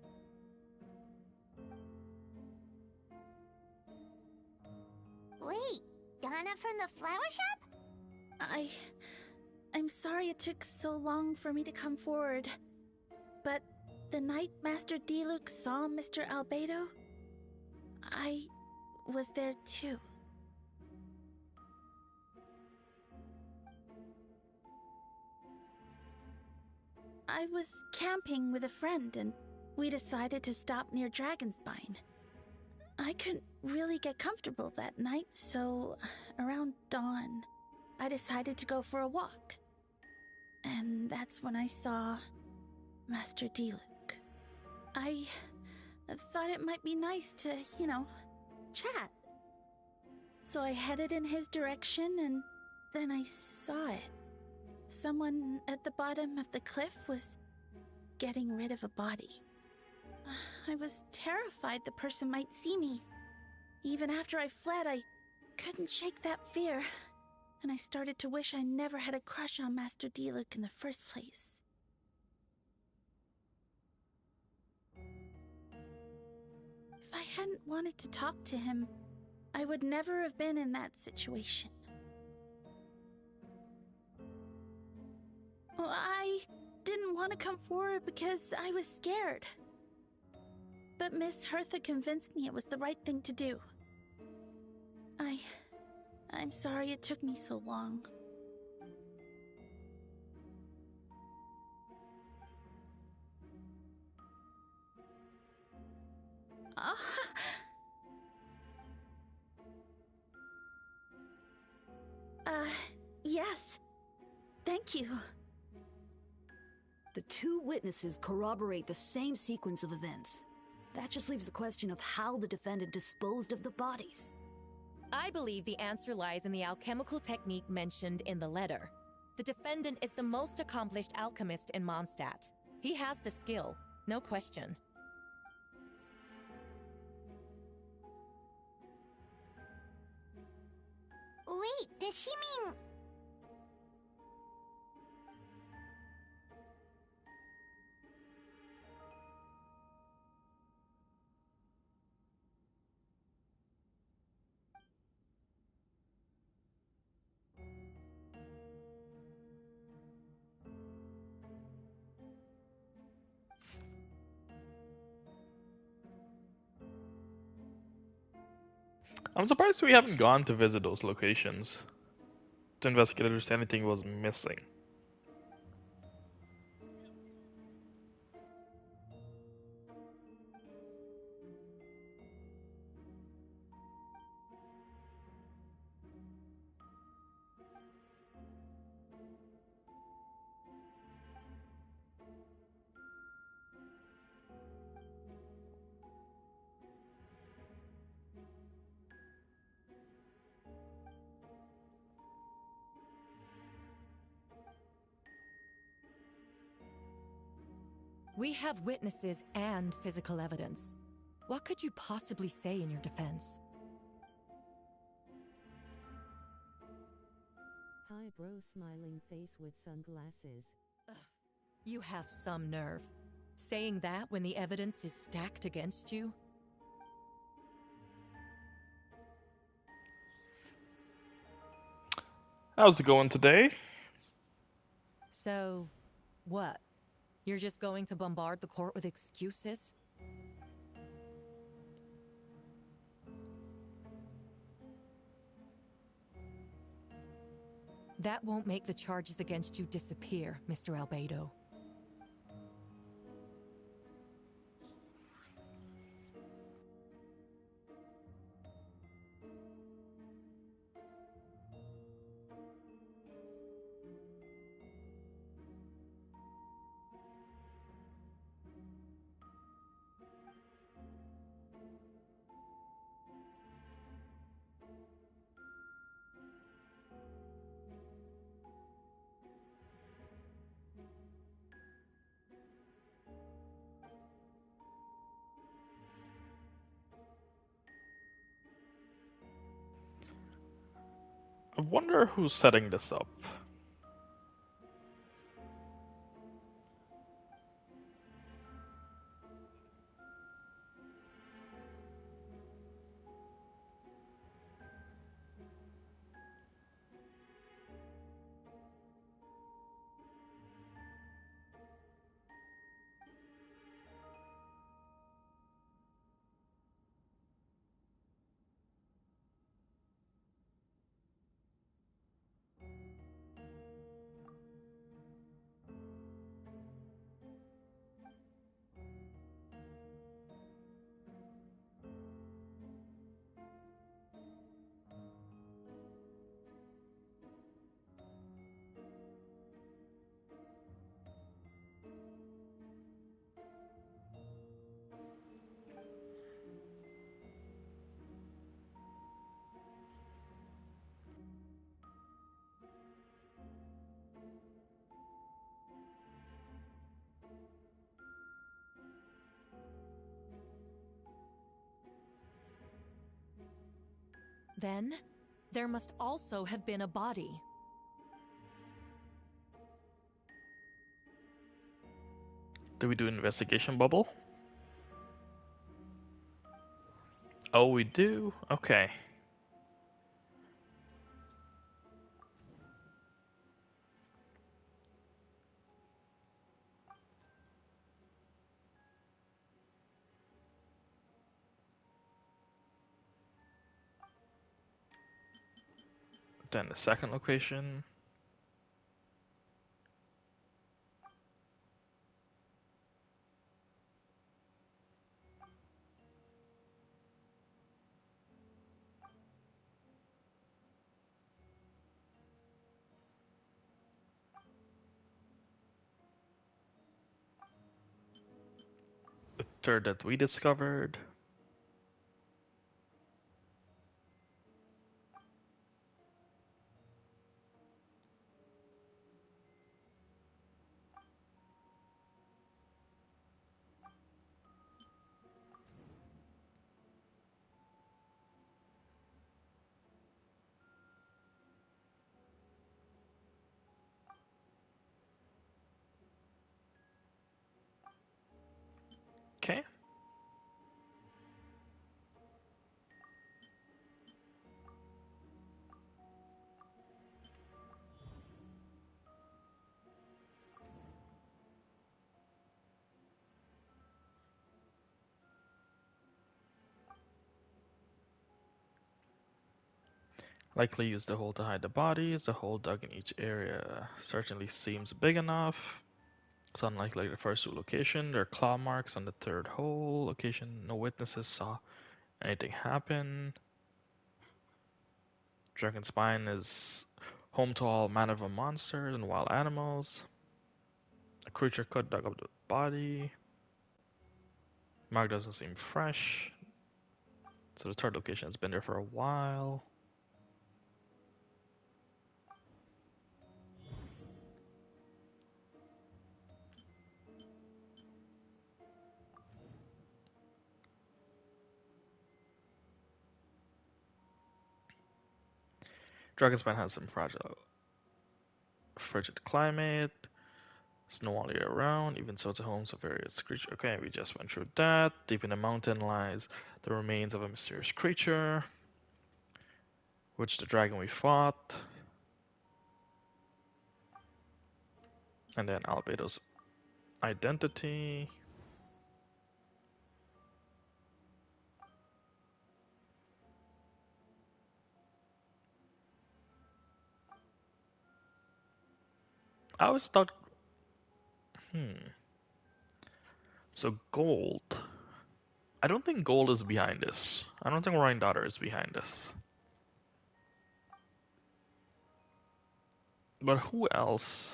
Anna from the flower shop? I'm sorry it took so long for me to come forward. But the night Master Diluc saw Mr. Albedo, I was there too. I was camping with a friend and we decided to stop near Dragonspine. I couldn't really get comfortable that night, so around dawn, I decided to go for a walk. And that's when I saw Master Diluc. I thought it might be nice to, chat. So I headed in his direction and then I saw it. Someone at the bottom of the cliff was getting rid of a body. I was terrified the person might see me. Even after I fled, I couldn't shake that fear. And I started to wish I never had a crush on Master Diluc in the first place. If I hadn't wanted to talk to him, I would never have been in that situation. Well, I didn't want to come forward because I was scared. But Miss Hertha convinced me it was the right thing to do. I'm sorry it took me so long. Yes. Thank you. The two witnesses corroborate the same sequence of events. That just leaves the question of how the defendant disposed of the bodies. I believe the answer lies in the alchemical technique mentioned in the letter. The defendant is the most accomplished alchemist in Mondstadt. He has the skill, no question. Wait, does she mean... I'm surprised we haven't gone to visit those locations to investigate if anything was missing. We have witnesses and physical evidence. What could you possibly say in your defense? Hi bro, smiling face with sunglasses. Ugh, you have some nerve. Saying that when the evidence is stacked against you? How's it going today? So, what? You're just going to bombard the court with excuses? That won't make the charges against you disappear, Mr. Albedo. I wonder who's setting this up. Then, there must also have been a body. Do we do investigation bubble? Oh, we do? Okay. Then the second location. The third that we discovered. Okay. Likely use the hole to hide the bodies. The hole dug in each area certainly seems big enough. It's unlikely the first two location. There are claw marks on the third hole location. No witnesses saw anything happen. Dragon Spine is home to all manner of monsters and wild animals. A creature could dug up the body. Mark doesn't seem fresh. So the third location has been there for a while. Dragonspine has some frigid climate, snow all year round, even so it's a home to various creatures. Okay, we just went through that. Deep in the mountain lies the remains of a mysterious creature, which the dragon we fought. And then Albedo's identity. I always thought, so gold. I don't think gold is behind this. I don't think Ryan Daughter is behind this. But who else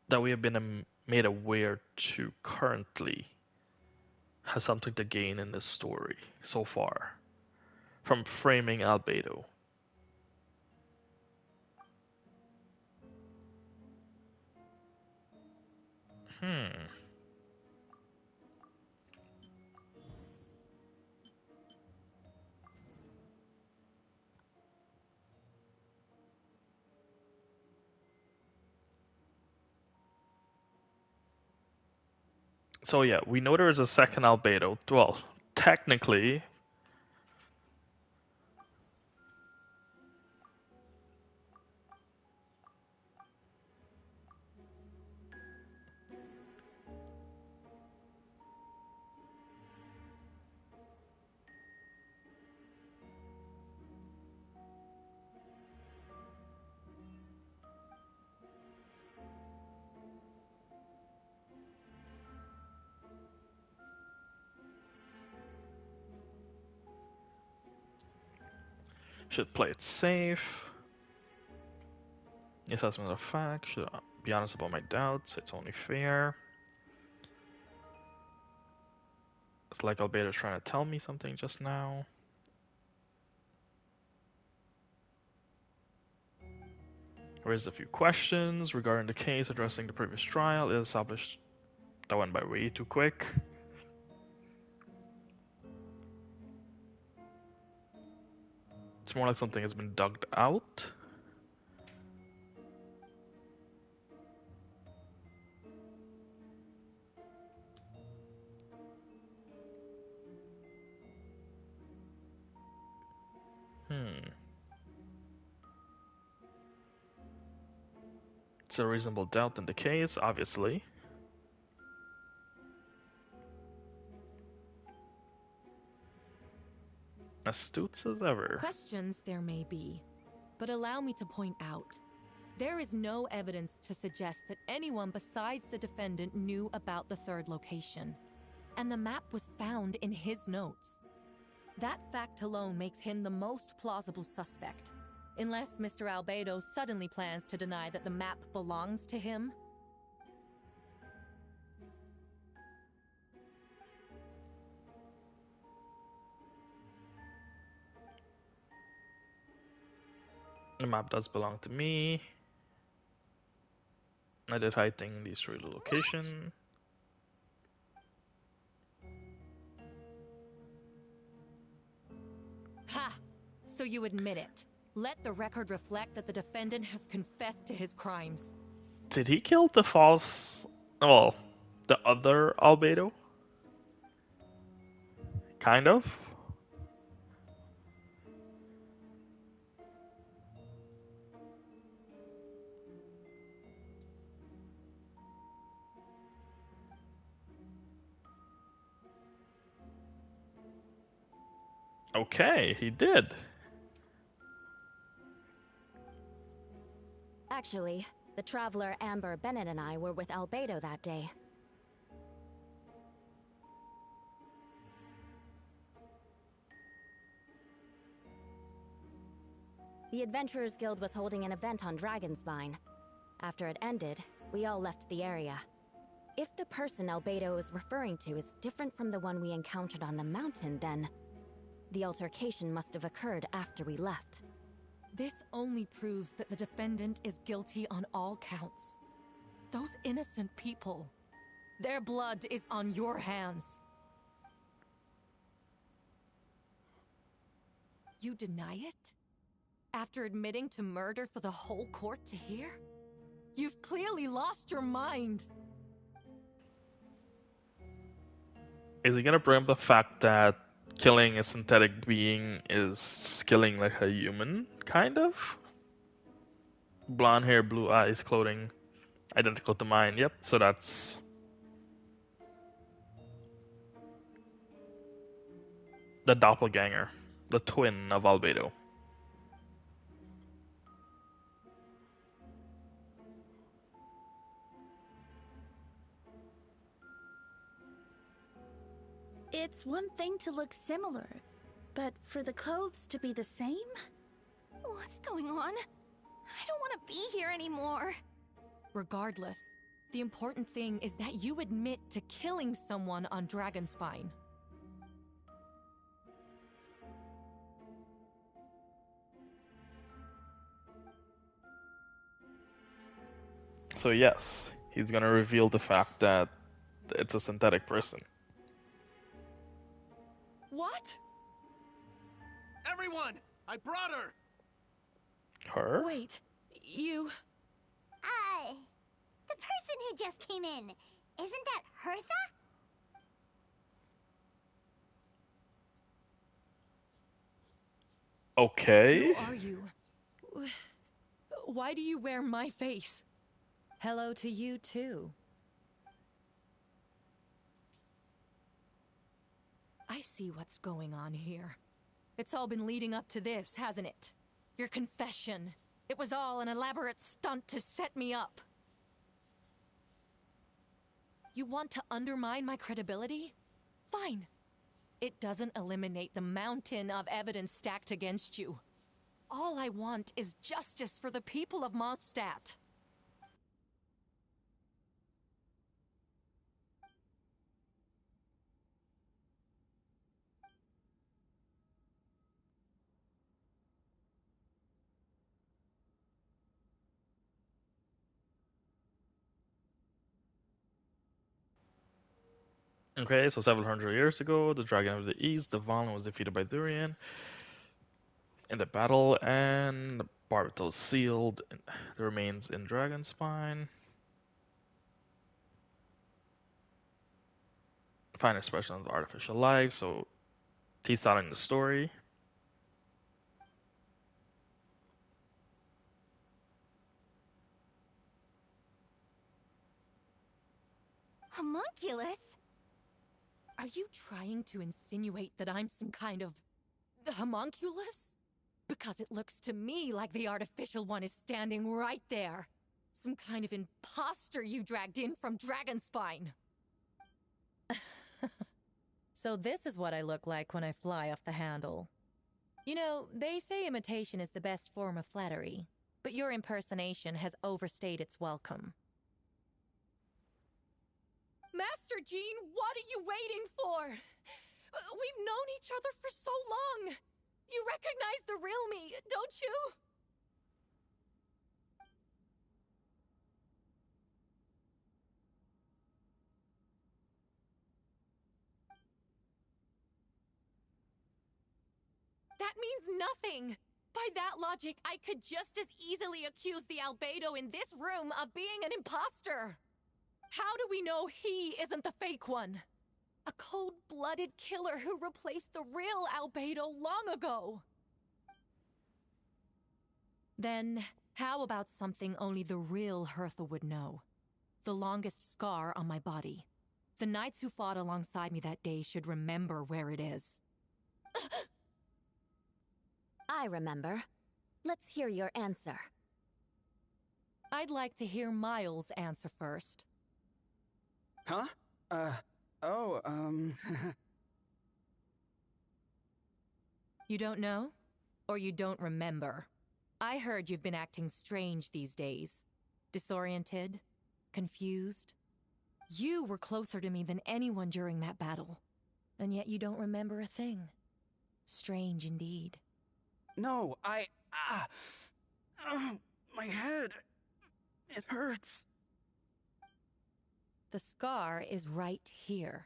that we have been made aware to currently has something to gain in this story so far from framing Albedo? So yeah, we know there is a second Albedo. Well, technically, should play it safe. Assessment of fact, should be honest about my doubts. It's only fair. It's like Albedo's trying to tell me something just now. Raised a few questions regarding the case addressing the previous trial. It established that went by way too quick. It's more like something has been dug out. It's a reasonable doubt in the case, obviously. Astute as ever. Questions there may be, but allow me to point out, there is no evidence to suggest that anyone besides the defendant knew about the third location, and the map was found in his notes. That fact alone makes him the most plausible suspect, unless Mr. Albedo suddenly plans to deny that the map belongs to him. The map does belong to me. I did hiding these three location. Ha! So you admit it. Let the record reflect that the defendant has confessed to his crimes. Did he kill the false... well, the other Albedo? Kind of? Okay, he did. Actually, the traveler Amber Bennett and I were with Albedo that day. The Adventurers Guild was holding an event on Dragonspine. After it ended, we all left the area. If the person Albedo is referring to is different from the one we encountered on the mountain, then the altercation must have occurred after we left. This only proves that the defendant is guilty on all counts. Those innocent people, their blood is on your hands. You deny it? After admitting to murder for the whole court to hear? You've clearly lost your mind. Is he gonna bring up the fact that killing a synthetic being is killing like a human, kind of? Blonde hair, blue eyes, clothing identical to mine. Yep, so that's... the doppelganger, the twin of Albedo. It's one thing to look similar, but for the clothes to be the same? What's going on? I don't want to be here anymore. Regardless, the important thing is that you admit to killing someone on Dragonspine. So yes, he's gonna reveal the fact that it's a synthetic person. What? Everyone! I brought her! Her? Wait, you... The person who just came in, isn't that Hertha? Okay. Who are you? Why do you wear my face? Hello to you too. I see what's going on here. It's all been leading up to this, hasn't it? Your confession. It was all an elaborate stunt to set me up. You want to undermine my credibility? Fine. It doesn't eliminate the mountain of evidence stacked against you. All I want is justice for the people of Mondstadt. Okay, so several hundred years ago, the Dragon of the East, the Valen was defeated by Durian. in the battle, and Barbatos sealed. The remains in Dragonspine. Find expression of artificial life, so he's telling the story. Homunculus? Are you trying to insinuate that I'm some kind of the homunculus? Because it looks to me like the artificial one is standing right there. Some kind of imposter you dragged in from Dragonspine. So this is what I look like when I fly off the handle. You know, they say imitation is the best form of flattery, but your impersonation has overstayed its welcome. Master Jean, what are you waiting for? We've known each other for so long. You recognize the real me, don't you? That means nothing. By that logic, I could just as easily accuse the albedo in this room of being an imposter. How do we know he isn't the fake one? A cold-blooded killer who replaced the real albedo long ago. Then, how about something only the real Hertha would know? The longest scar on my body. The knights who fought alongside me that day should remember where it is. I remember. Let's hear your answer. I'd like to hear Miles' answer first. Huh? You don't know? Or you don't remember? I heard you've been acting strange these days. Disoriented? Confused? You were closer to me than anyone during that battle. And yet you don't remember a thing. Strange indeed. No, my head. It hurts. The scar is right here.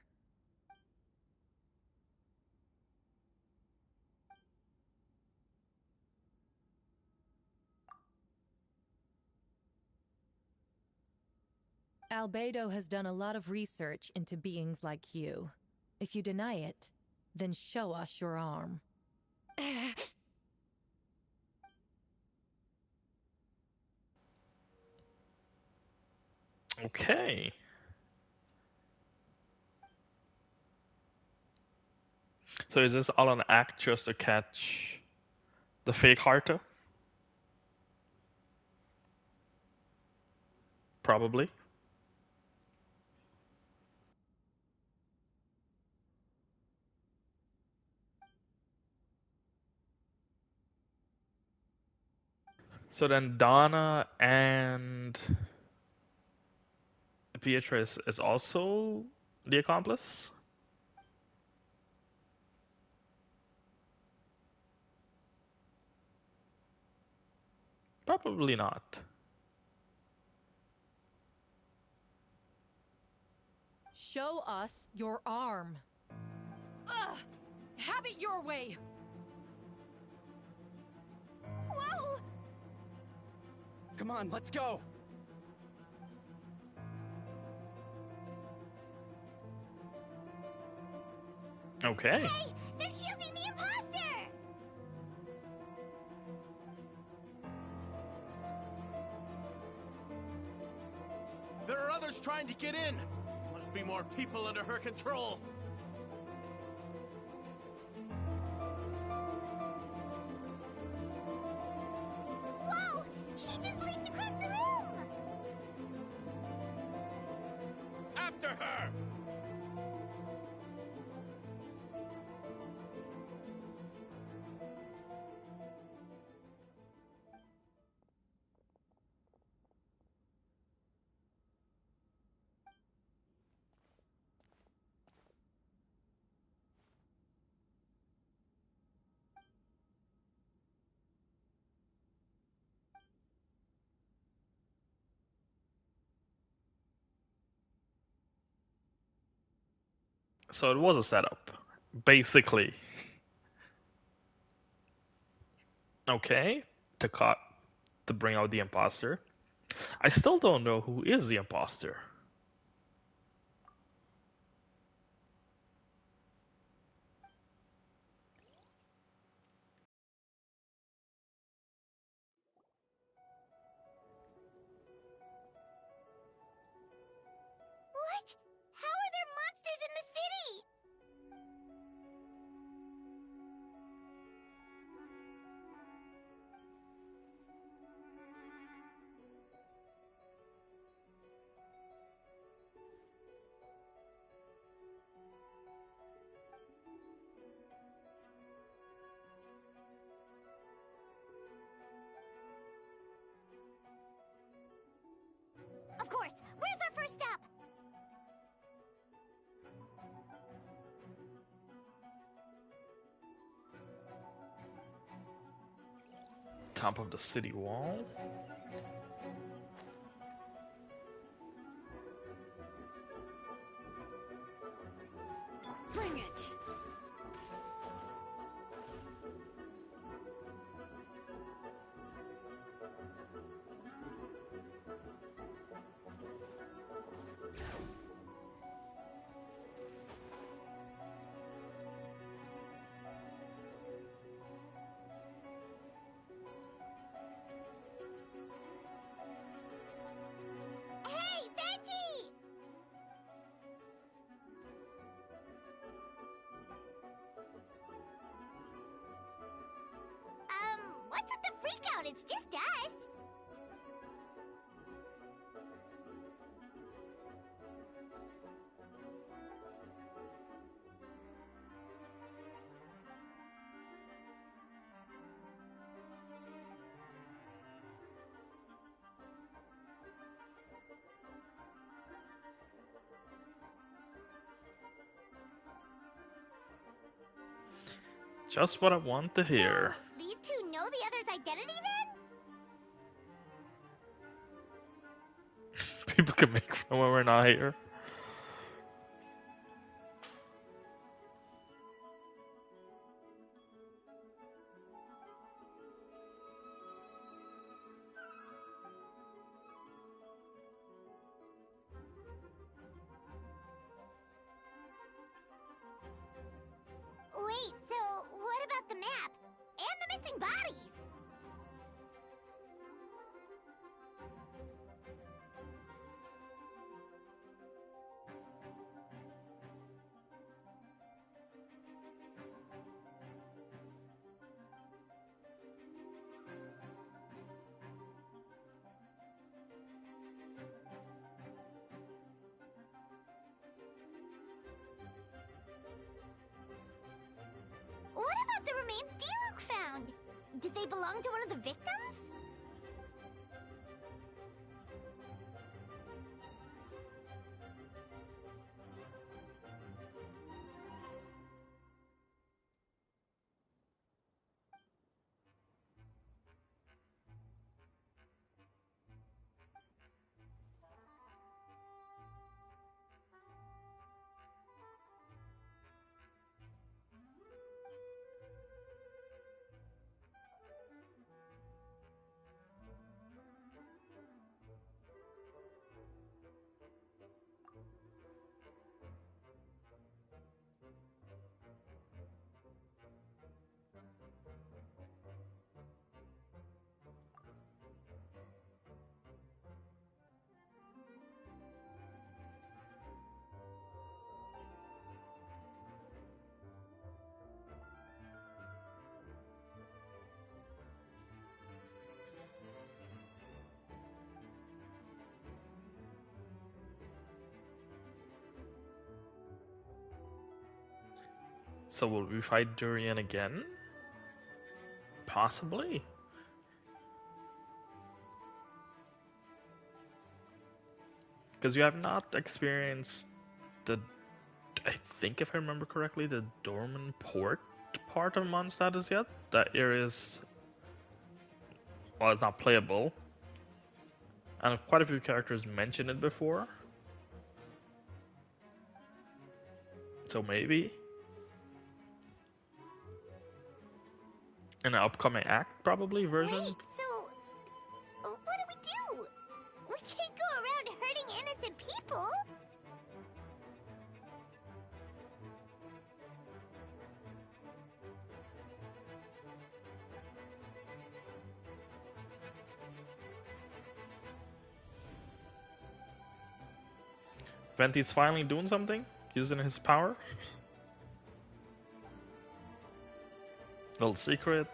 Albedo has done a lot of research into beings like you. If you deny it, then show us your arm. Okay. So is this all an act just to catch the fake Harta? Probably. So then Donna and Beatrice is also the accomplice? Probably not. Show us your arm. Ugh! Have it your way! Whoa! Come on, let's go! Okay. Hey! They're shielding the imposter! There are others trying to get in. Must be more people under her control. Whoa! She just leaped across the room! After her! So it was a setup, basically. Okay, to to bring out the imposter. I still don't know who is the imposter. What? How are there monsters in the city? Of course. Where's our first stop? Top of the city wall. Bring it! Hey, Venti! What's with the freakout? It's just us. Just what I want to hear. So, these two know the other's identity then? People can make fun when we're not here. Wait, so what about the map? And the missing bodies? What about the remains D-Luke found? Did they belong to one of the victims? So will we fight Durian again? Possibly. Because you have not experienced the, I think if I remember correctly, the Dorman Port part of Mondstadt as yet. That area is, well, it's not playable. And quite a few characters mentioned it before. So maybe. In an upcoming act, probably, version? Wait, so what do we do? We can't go around hurting innocent people. Venti's finally doing something? Using his power? Little secret.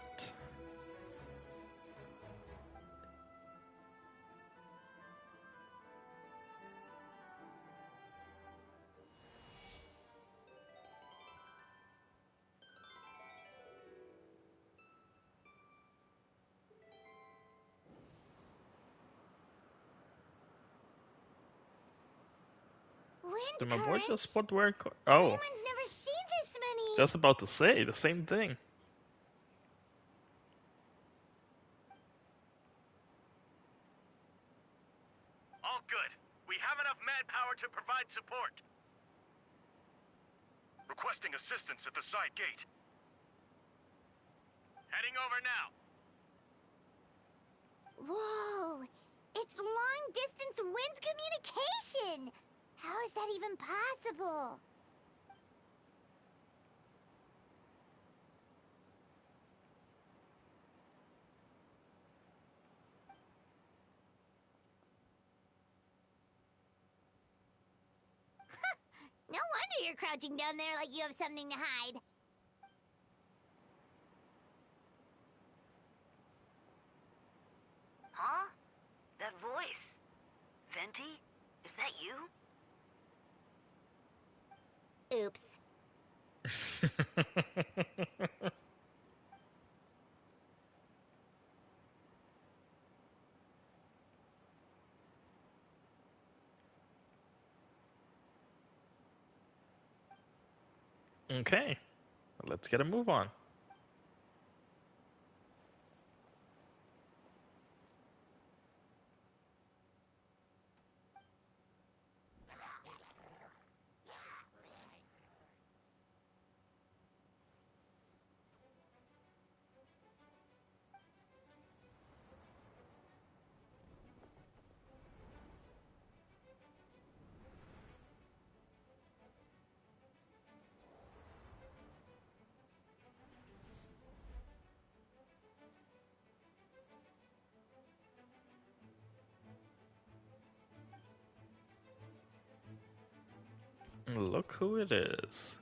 Did my boy just put where? Oh, Anyone's never seen this many. just about to say the same thing. All good. We have enough manpower to provide support. Requesting assistance at the side gate. Heading over now. Whoa! It's long-distance wind communication! How is that even possible? No wonder you're crouching down there like you have something to hide. Huh? That voice. Venti? Is that you? Oops. Okay, let's get a move on. Look who it is.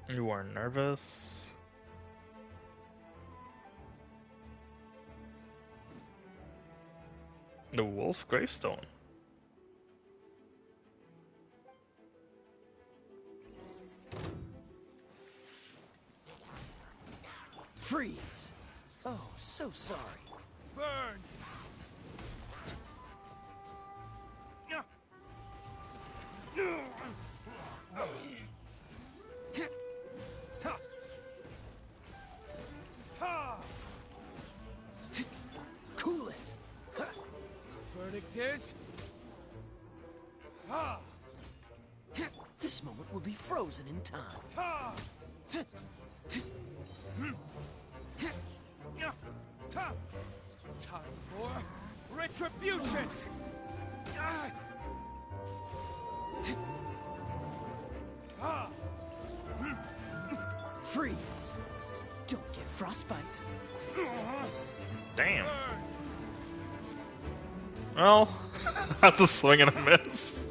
You are nervous. The wolf gravestone. Freeze! Oh, so sorry. Burn! Cool it! Verdict is... This moment will be frozen in time. Time for retribution! Freeze! Don't get frostbite. Damn. Well, that's a swing and a miss.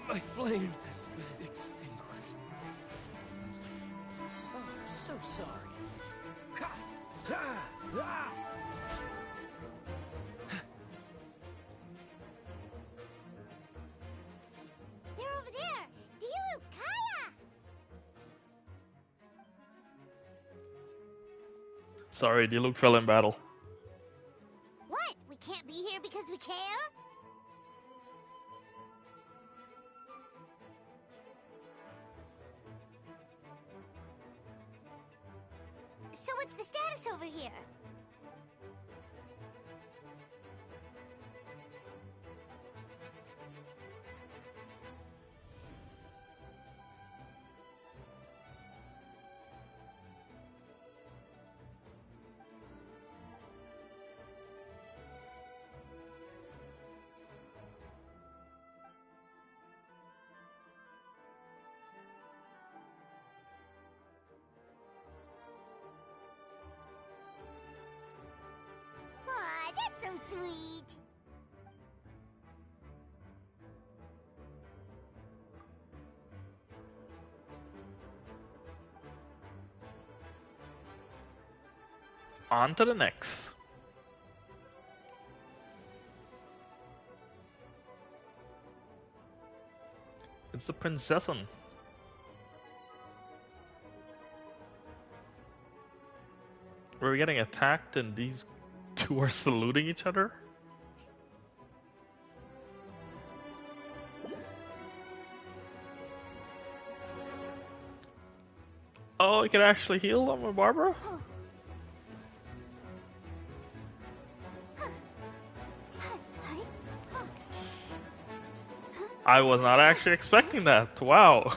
My flame has been extinguished. Oh, so sorry. They're over there! Dilu, Kaya! Sorry, Diluc fell in battle. What? We can't be here because we care? So what's the status over here? Aw, that's so sweet. On to the next. It's the Princessin. We're getting attacked and these two are saluting each other? Oh, you can actually heal them with Barbara? I was not actually expecting that. Wow.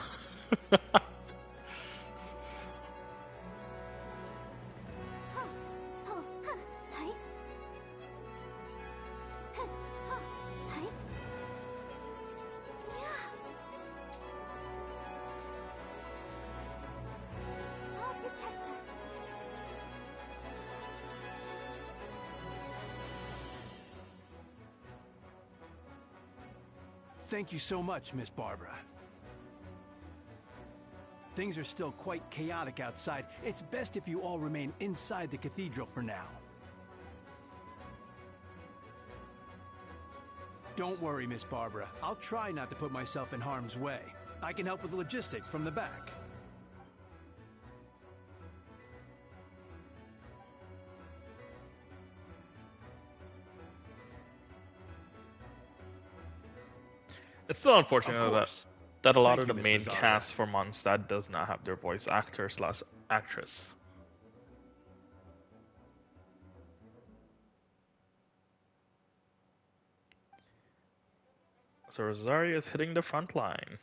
I'll protect us. Thank you so much, Miss Barbara. Things are still quite chaotic outside. It's best if you all remain inside the cathedral for now. Don't worry, Miss Barbara. I'll try not to put myself in harm's way. I can help with the logistics from the back. It's still unfortunate that a lot Thank of you, the Miss main Rosario. cast for Mondstadt does not have their voice actor slash actress. So Rosario is hitting the front line.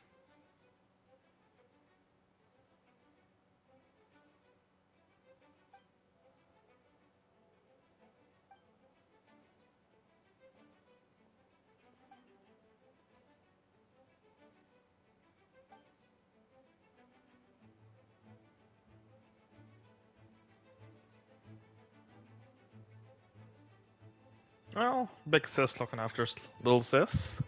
Well, big sis looking after little sis.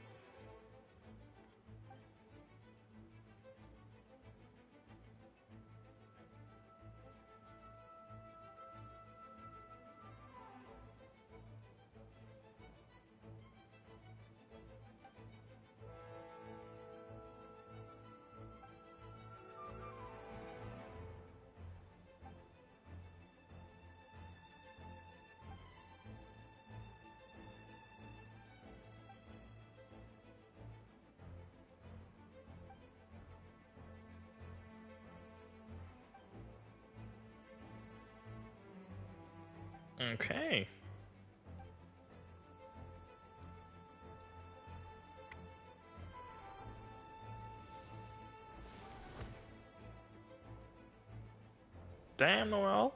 Okay. Damn, Noel.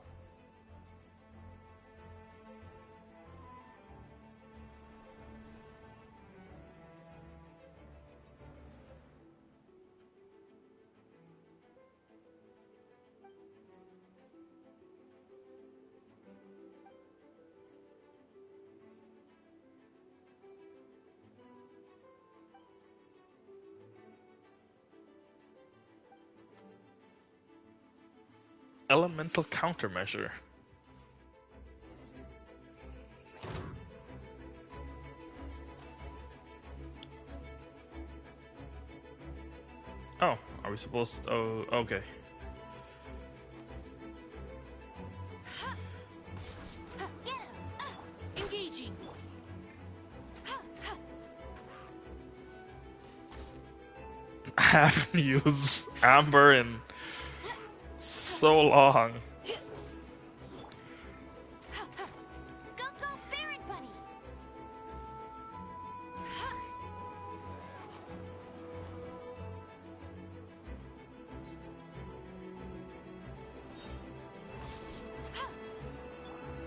elemental countermeasure. Oh, are we supposed to... Oh, okay. Engaging. I haven't used Amber in so long.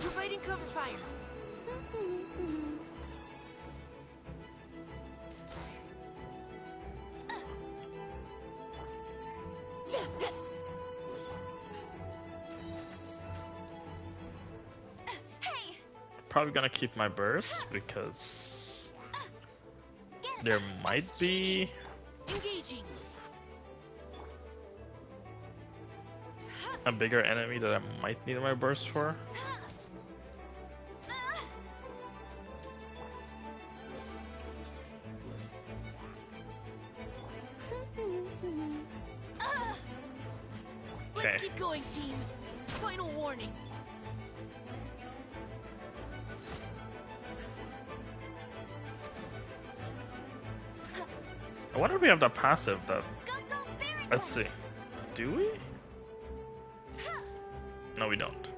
Providing cover fire. Probably gonna keep my burst because there might be Engaging. a bigger enemy that I might need my burst for. Okay. Let's keep going, team. Final warning. I wonder if we have that passive that... Let's see. Do we? No, we don't.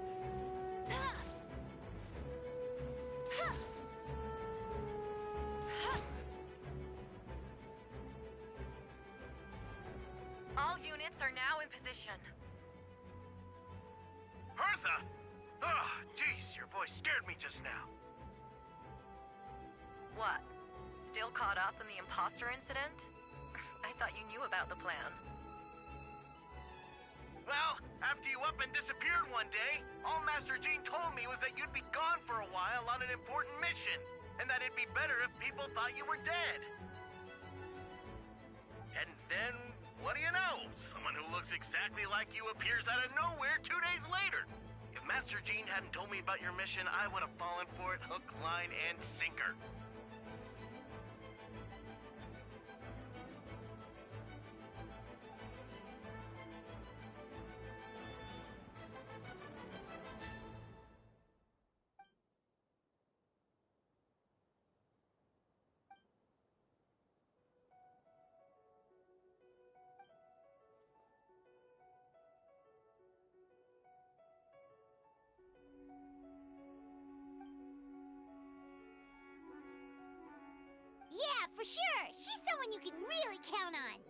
All units are now in position. Hertha! Oh, jeez, your voice scared me just now. What? Still caught up in the imposter incident? I thought you knew about the plan. Well, after you up and disappeared one day, all Master Jean told me was that you'd be gone for a while on an important mission, and that it'd be better if people thought you were dead. And then, what do you know? Someone who looks exactly like you appears out of nowhere 2 days later. If Master Jean hadn't told me about your mission, I would have fallen for it hook, line, and sinker. Yeah, for sure. She's someone you can really count on.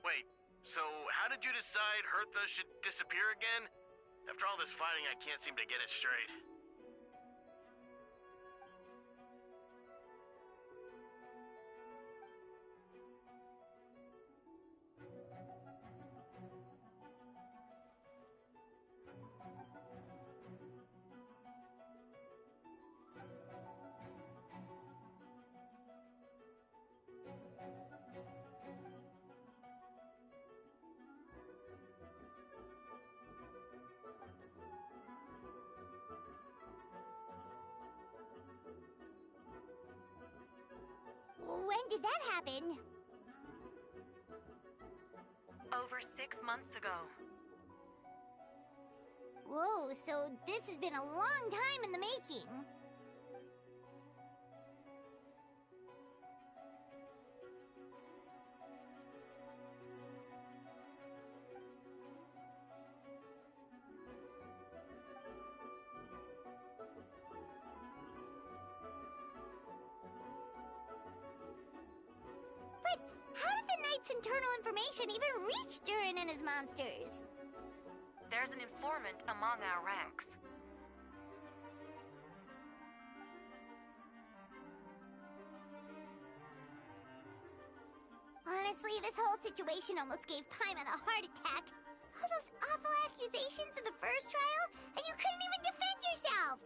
Wait, so how did you decide Hertha should disappear again? After all this fighting, I can't seem to get it straight. When did that happen? Over 6 months ago. Whoa, so this has been a long time in the making. But how did the Knight's internal information even reach Durin and his monsters? There's an informant among our ranks. Honestly, this whole situation almost gave Paimon a heart attack. All those awful accusations in the first trial, and you couldn't even defend yourself!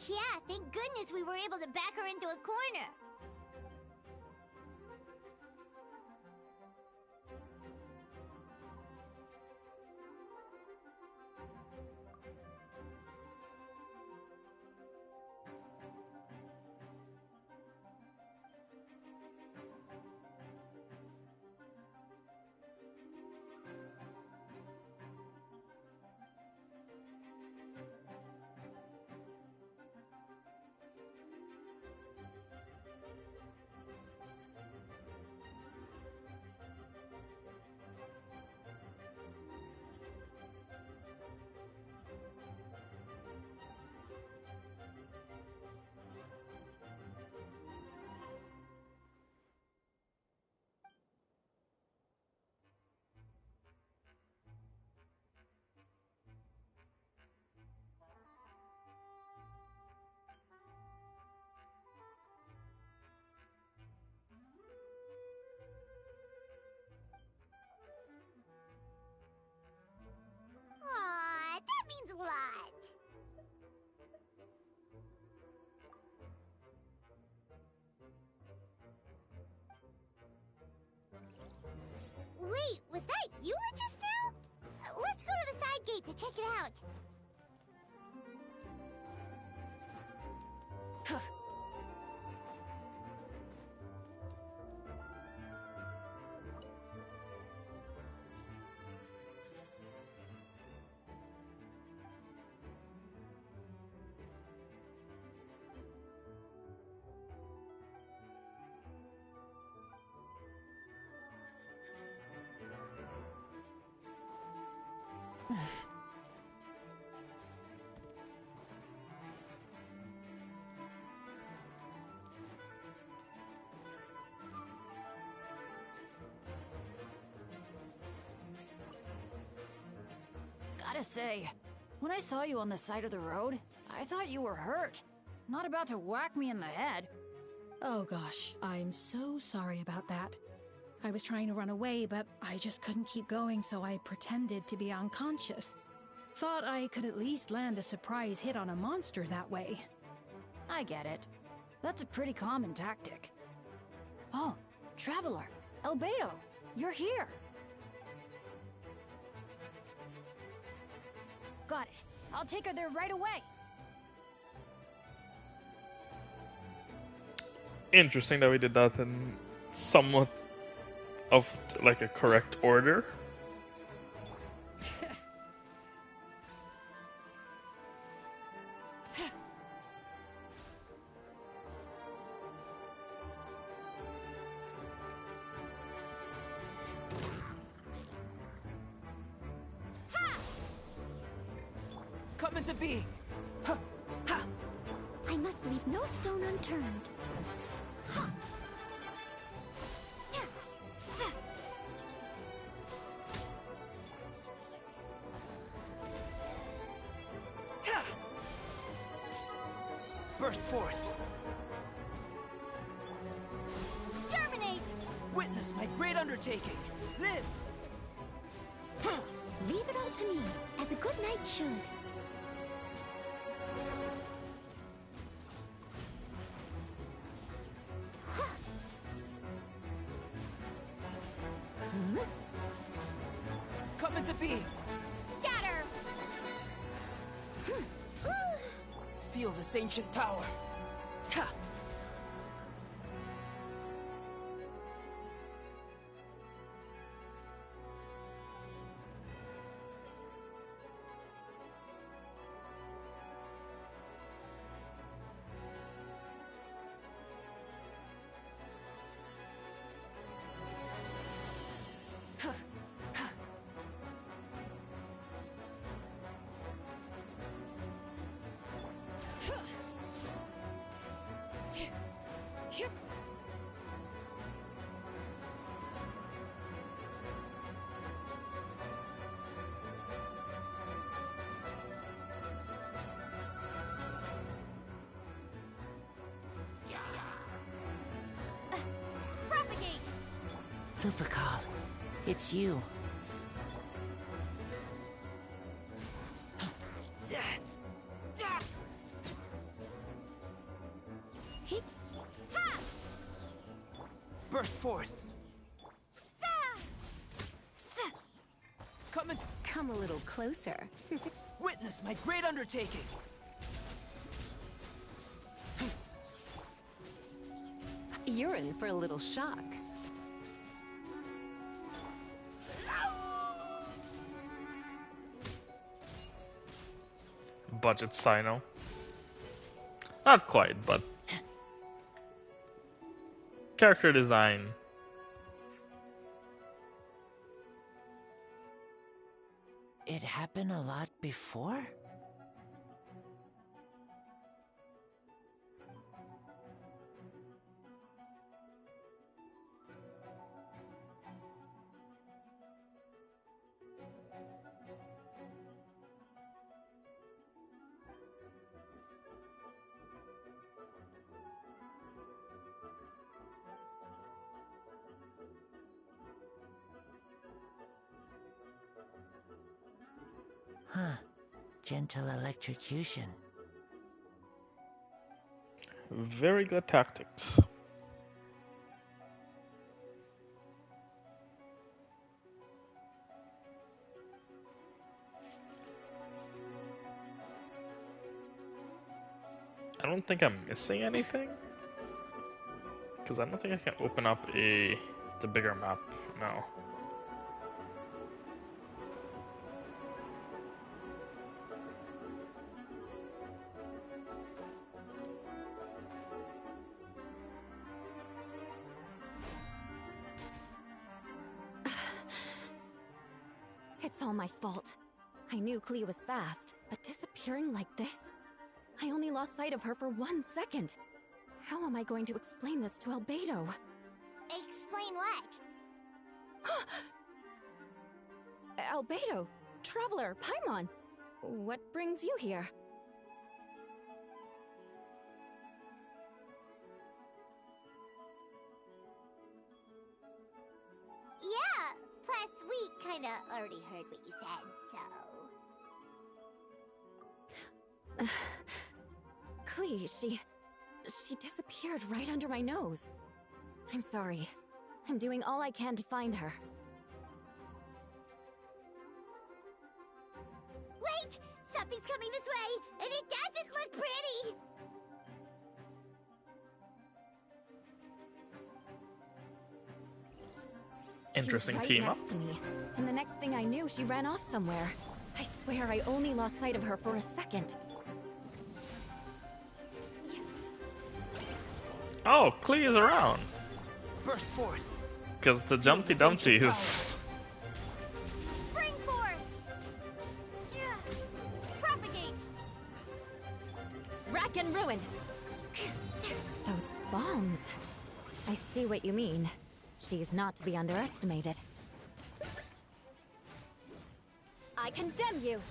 Yeah, thank goodness we were able to back her into a corner. Aw, that means a lot. Wait, was that you just now? Let's go to the side gate to check it out. Gotta say, when I saw you on the side of the road, I thought you were hurt. Not about to whack me in the head. Oh gosh, I'm so sorry about that. I was trying to run away, but I just couldn't keep going, so I pretended to be unconscious. Thought I could at least land a surprise hit on a monster that way. I get it. That's a pretty common tactic. Oh, Traveler, Albedo, you're here. Got it. I'll take her there right away. Interesting that we did that in somewhat of like a correct order. Come into being. Ha! Ha! I must leave no stone unturned. Ha! Yeah. Sa. Ta! Burst forth. Germinate! Witness my great undertaking. Live! Huh. Leave it all to me, as a good knight should. Come into being. Scatter! Feel this ancient power. Ta! Propagate! Lupercal, it's you. Burst forth. Come a little closer. Witness my great undertaking. You're in for a little shock. Budget Sino. Not quite, but character design. It happened a lot before? Huh. Gentle electrocution. Very good tactics. I don't think I'm missing anything, because I don't think I can open up the bigger map now. It's all my fault. I knew Klee was fast, but disappearing like this? I only lost sight of her for 1 second. How am I going to explain this to Albedo? Explain what? Albedo, Traveler, Paimon, what brings you here? Yeah, plus we kinda already heard what you said, so... Klee, she disappeared right under my nose. I'm sorry. I'm doing all I can to find her. Wait! Something's coming this way, and it doesn't look pretty! Interesting she was team right up. next to me, and the next thing I knew, she ran off somewhere. I swear I only lost sight of her for a second. Oh, Klee is around. Burst forth. Because the Jumpty Dumpty is... Spring forth! Yeah. Propagate! Rack and ruin! Those bombs. I see what you mean. She's not to be underestimated. I condemn you!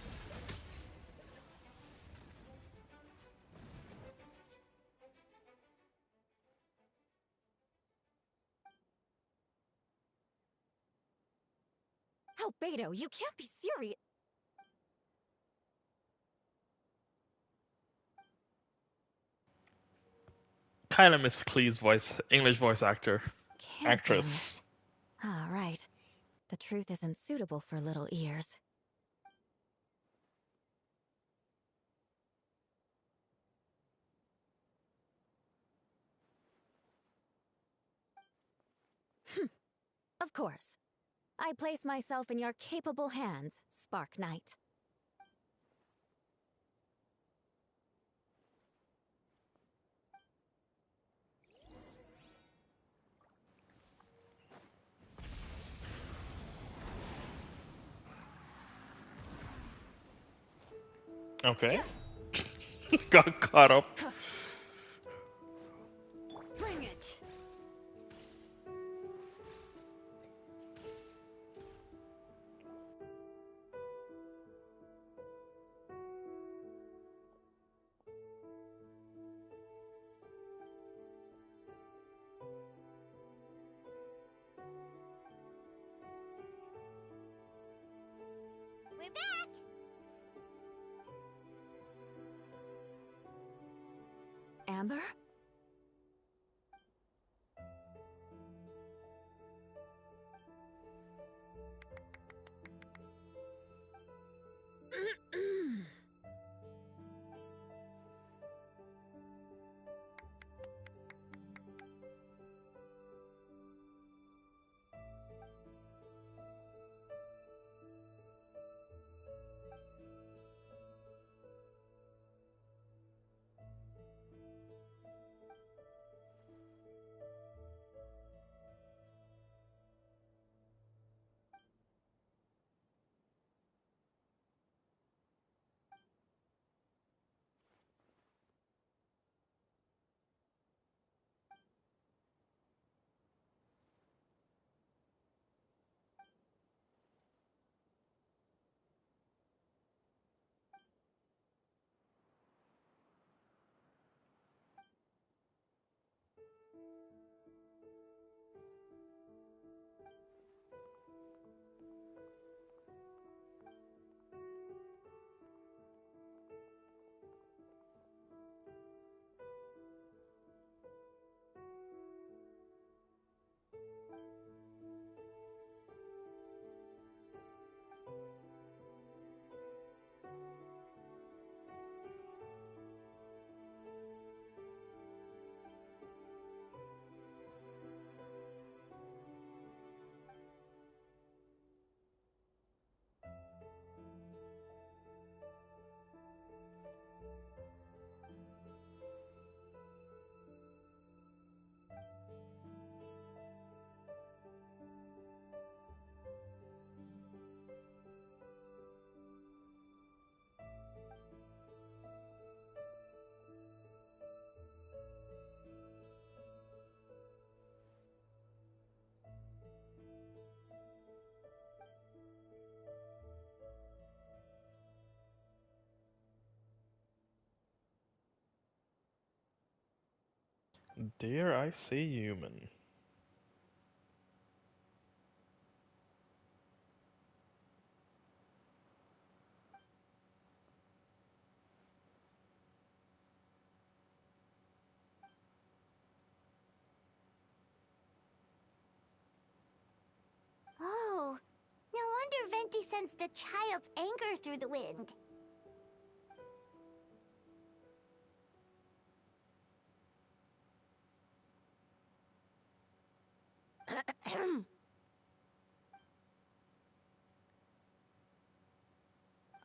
Albedo, you can't be serious. Kind of miss Klee's voice, English voice actress. Ah, right. The truth isn't suitable for little ears. Of course. I place myself in your capable hands, Spark Knight. Okay. Got caught up. Bring it. We're back! Amber? Dare I say human? Oh, no wonder Venti sensed a child's anger through the wind.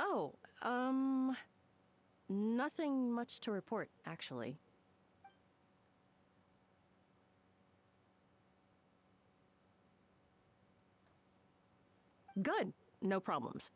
Oh, nothing much to report, actually. Good. No problems.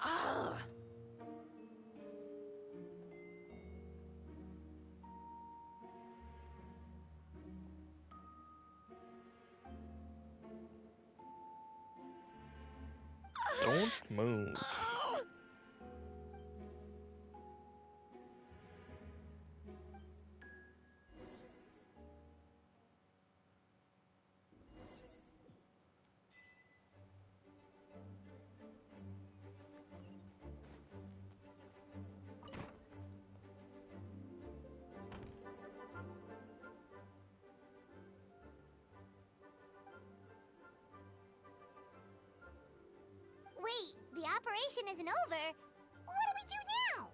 Ugh. Don't move. Wait, the operation isn't over. What do we do now?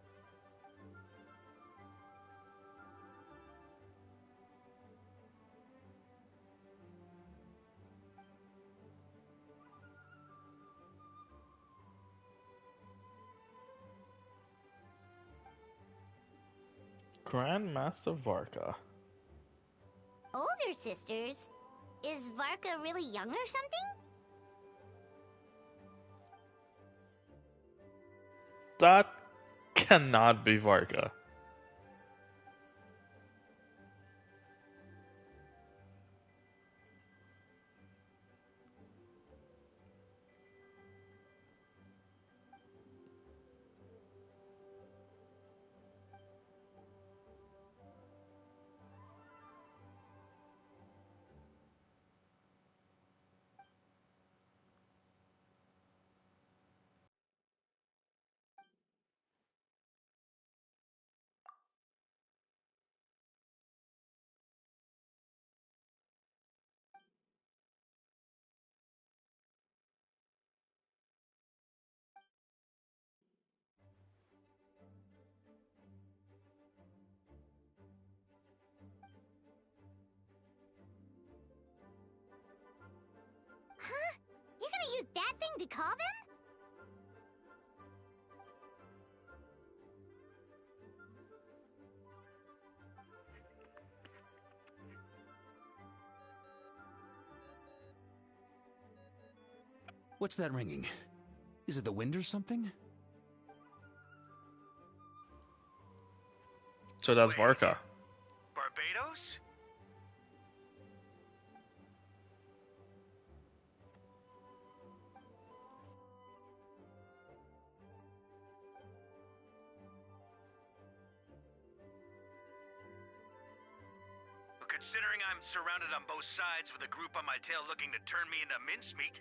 Grandmaster Varka. Older sisters? Is Varka really young or something? That cannot be Varka. Huh? You're gonna use that thing to call them? What's that ringing? Is it the wind or something? So that's Varka. Barbados? Considering I'm surrounded on both sides with a group on my tail looking to turn me into mincemeat,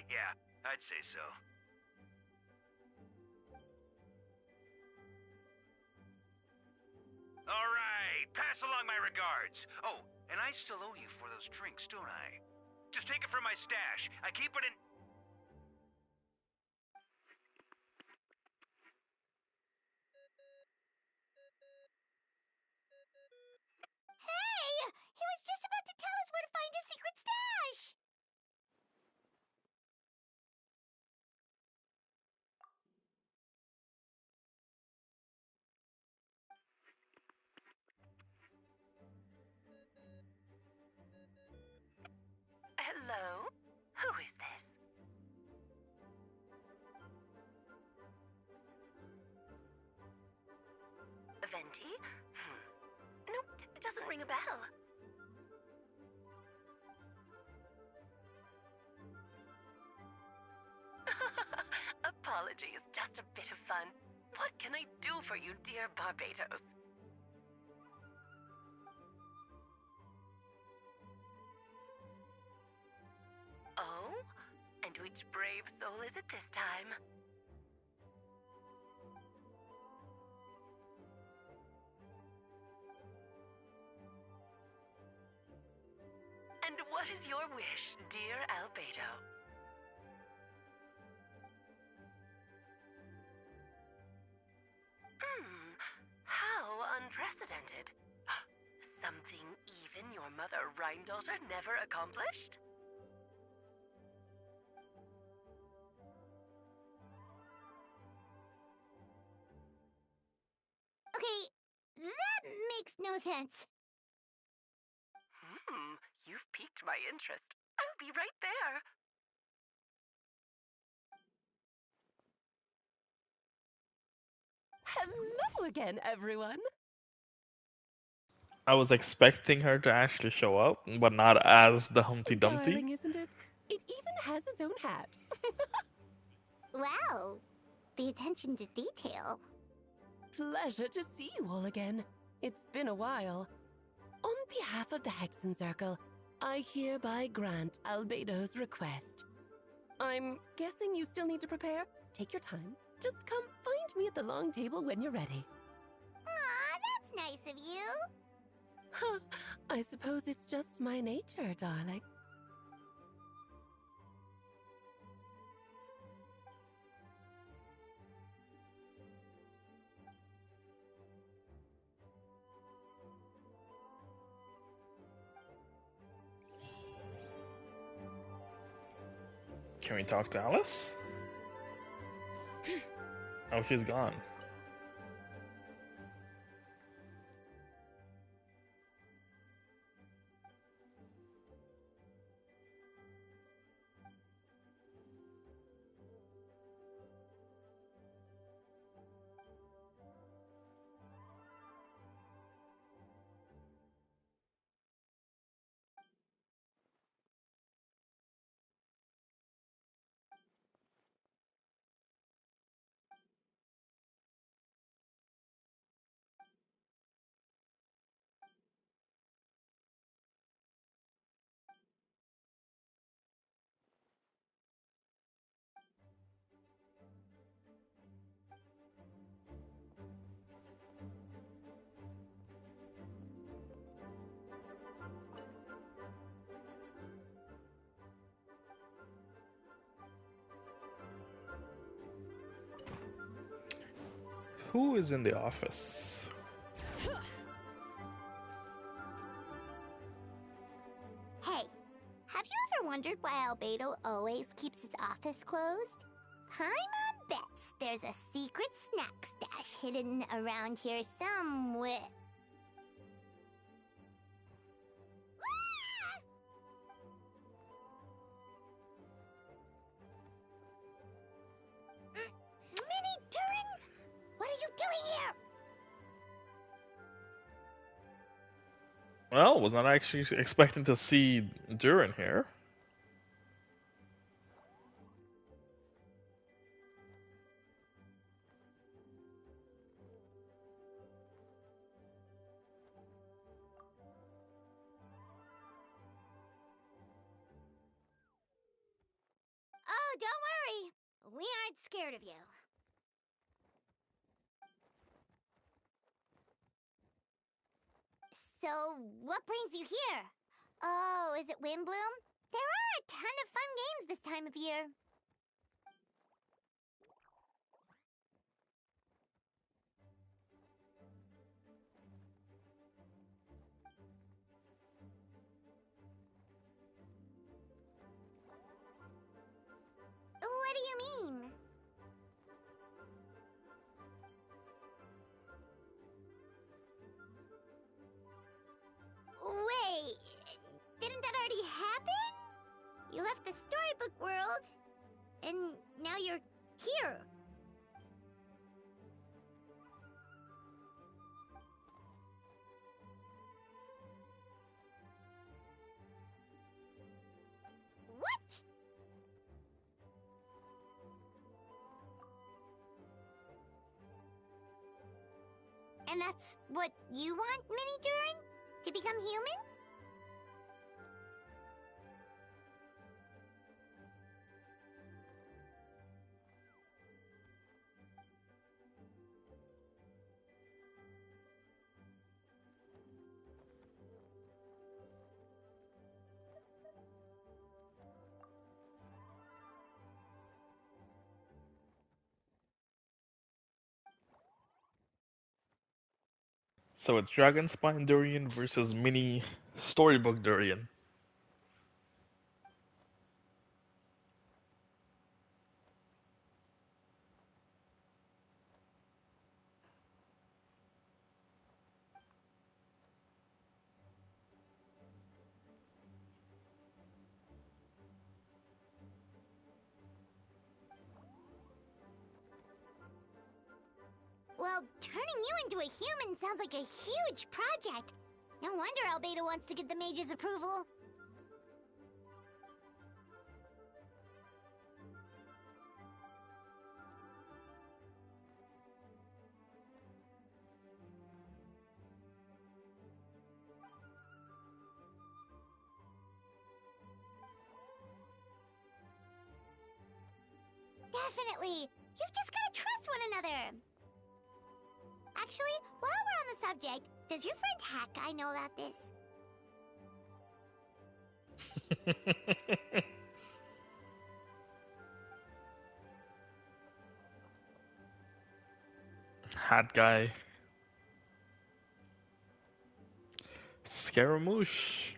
yeah, I'd say so. All right, pass along my regards. Oh, and I still owe you for those drinks, don't I? Just take it from my stash. I keep it in... Hey! He was just about to tell us where to find his secret stash! Hello? Who is this? Venti? Nope, it doesn't ring a bell. Apologies, just a bit of fun. What can I do for you, dear Barbados? Oh? And which brave soul is it this time? And what is your wish, dear Albedo? How unprecedented. Something even your mother Rhine-daughter never accomplished? Okay, that makes no sense. You've piqued my interest. I'll be right there. Hello again, everyone. I was expecting her to actually show up, but not as the Humpty Dumpty. Darling, isn't it? It even has its own hat. Wow, the attention to detail. Pleasure to see you all again. It's been a while. On behalf of the Hexen Circle, I hereby grant Albedo's request. I'm guessing you still need to prepare? Take your time. Just come find me at the long table when you're ready. Aw, that's nice of you. Huh, I suppose it's just my nature, darling. Can we talk to Alice? Oh, she's gone. Who is in the office? Hey, have you ever wondered why Albedo always keeps his office closed? Paimon bets there's a secret snack stash hidden around here somewhere. Well, was not actually expecting to see Durin here. Oh, don't worry. We aren't scared of you. So, what brings you here? Oh, is it Windbloom? There are a ton of fun games this time of year. What do you mean? Wait, didn't that already happen? You left the storybook world, and now you're here. What? And that's what you want, Mini Durin? To become human? So it's Dragonspine Durian versus Mini Storybook Durian. Well, turning you into a human sounds like a huge project. No wonder Albedo wants to get the mage's approval. Definitely. You've just got to trust one another. Actually, while we're on the subject, does your friend Hakai know about this? Hat guy. Scaramouche.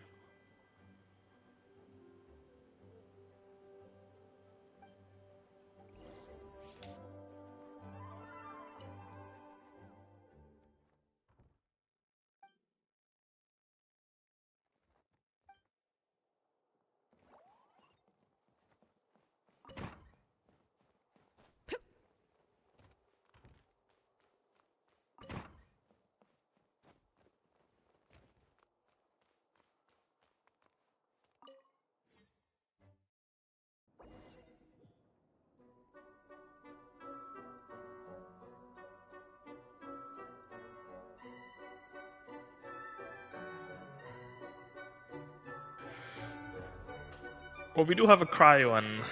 Well, we do have a cryo on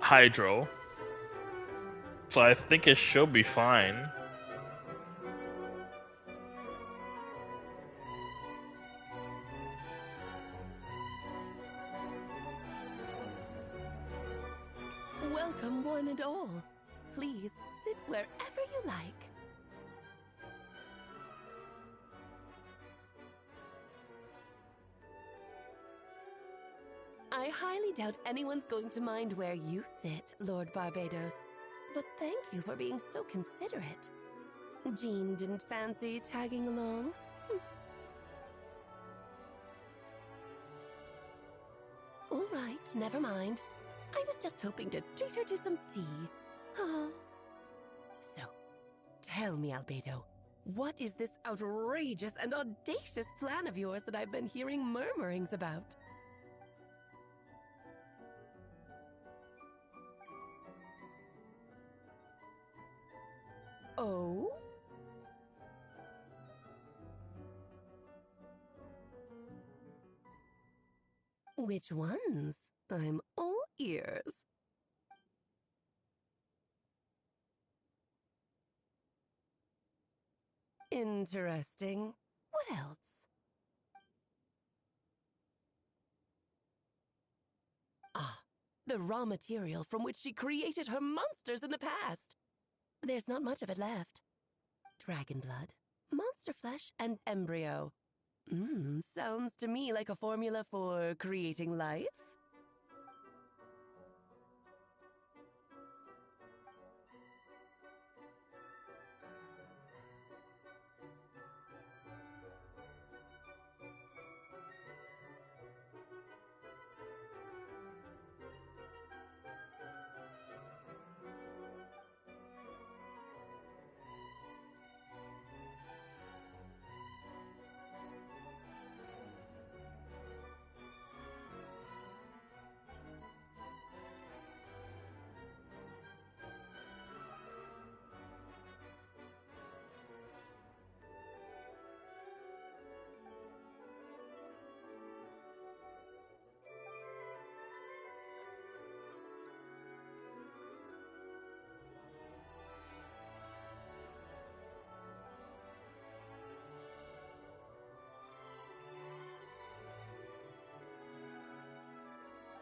Hydro, so I think it should be fine. Welcome, one and all. Please sit wherever you like. I highly doubt anyone's going to mind where you sit, Lord Barbados. But thank you for being so considerate. Jean didn't fancy tagging along? All right, never mind. I was just hoping to treat her to some tea. Oh. So, tell me, Albedo, What is this outrageous and audacious plan of yours that I've been hearing murmurings about? Oh? Which ones? I'm all ears. Interesting. What else? Ah, the raw material from which she created her monsters in the past. There's not much of it left. Dragon blood, monster flesh, and embryo. Sounds to me like a formula for creating life.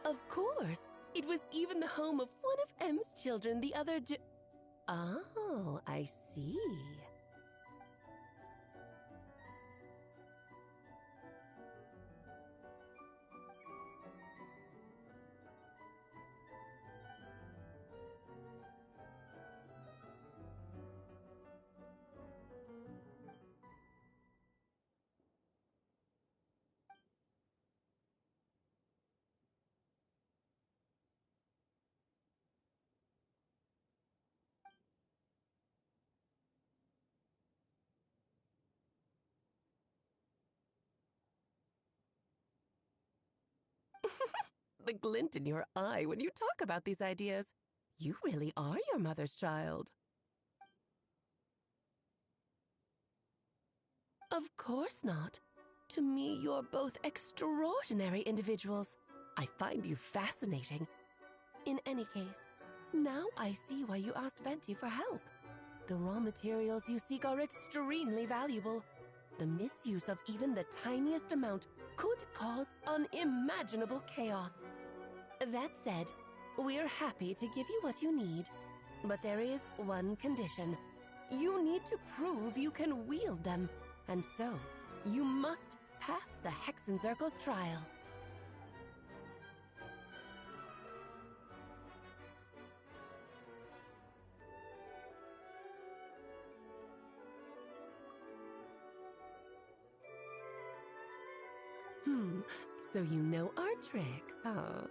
Of course! It was even the home of one of M's children the other day. Oh, I see. The glint in your eye when you talk about these ideas. You really are your mother's child. Of course not. To me, you're both extraordinary individuals. I find you fascinating. In any case, now I see why you asked Venti for help. The raw materials you seek are extremely valuable. The misuse of even the tiniest amount could cause unimaginable chaos. That said, we're happy to give you what you need. But there is one condition. You need to prove you can wield them. And so, you must pass the Hexenzirkel's trial. So you know our tricks, huh?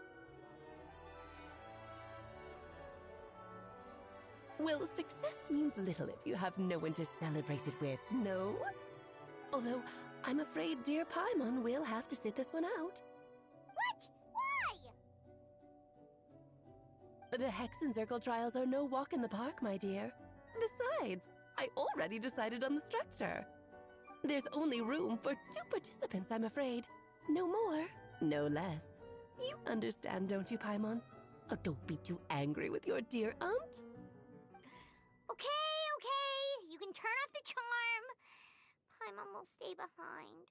Well, success means little if you have no one to celebrate it with, no? Although, I'm afraid dear Paimon will have to sit this one out. What? Why? The Hexenzirkel trials are no walk in the park, my dear. Besides, I already decided on the structure. There's only room for 2 participants, I'm afraid. No more, no less. You understand, don't you, Paimon? Oh, don't be too angry with your dear aunt. Okay. You can turn off the charm. Paimon will stay behind.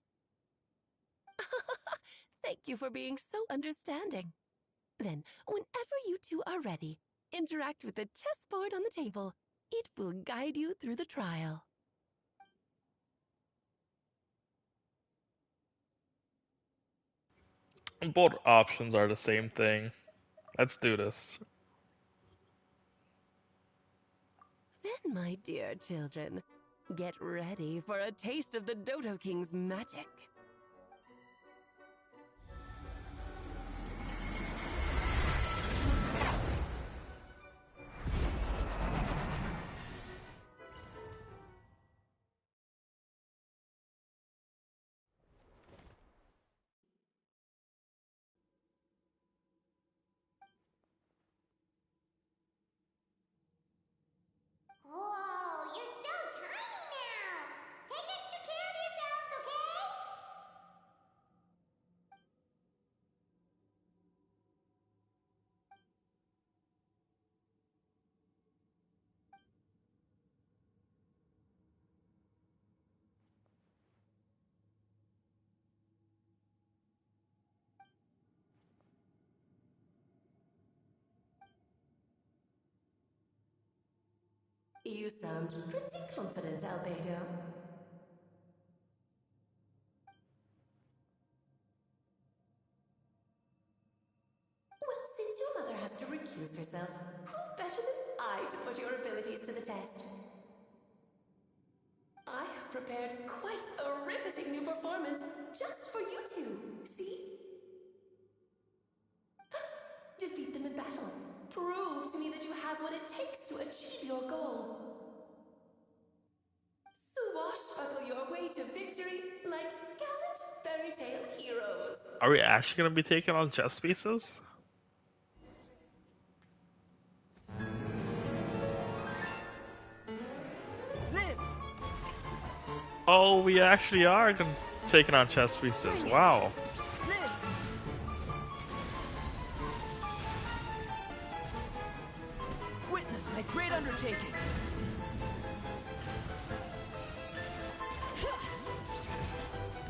Thank you for being so understanding. Then, whenever you two are ready, interact with the chessboard on the table. It will guide you through the trial. Both options are the same thing. Let's do this. Then, my dear children, get ready for a taste of the Dodo King's magic. You sound pretty confident, Albedo. Well, since your mother has to recuse herself, who better than I to put your abilities to the test? I have prepared quite a riveting new performance just for you two. See? Defeat them in battle. Prove to me that you have what it takes to achieve your goal. Swashbuckle your way to victory like gallant fairy tale heroes. Are we actually gonna be taking on chess pieces? Live! Oh, we actually are taking on chess pieces. Wow. Live! Witness my great undertaking.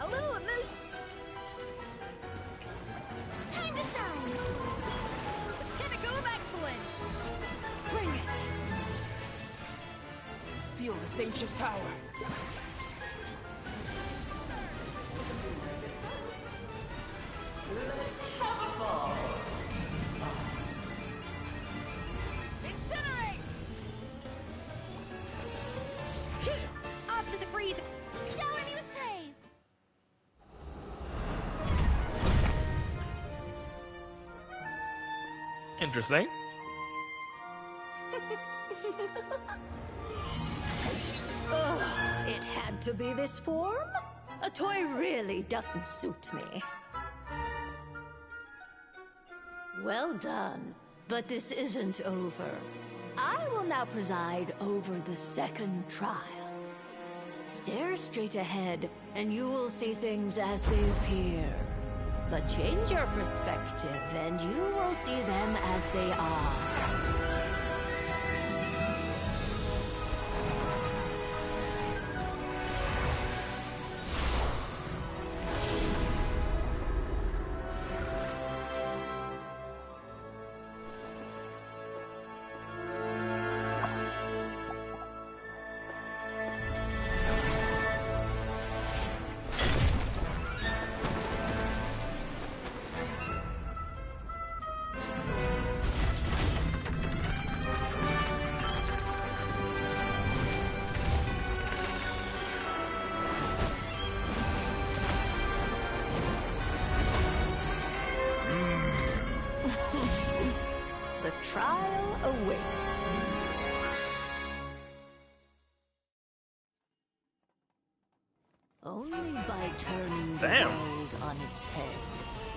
A little amuse. Time to shine. Pinnacle of excellence! Bring it. Feel this ancient power. Let's have a ball. Incinerate! Off to the freeze. Shower me with praise. Interesting. Ugh, it had to be this form? A toy really doesn't suit me. Well done, but this isn't over. I will now preside over the second trial. Stare straight ahead, and you will see things as they appear. But change your perspective, and you will see them as they are. The trial awaits. Only by turning the world on its head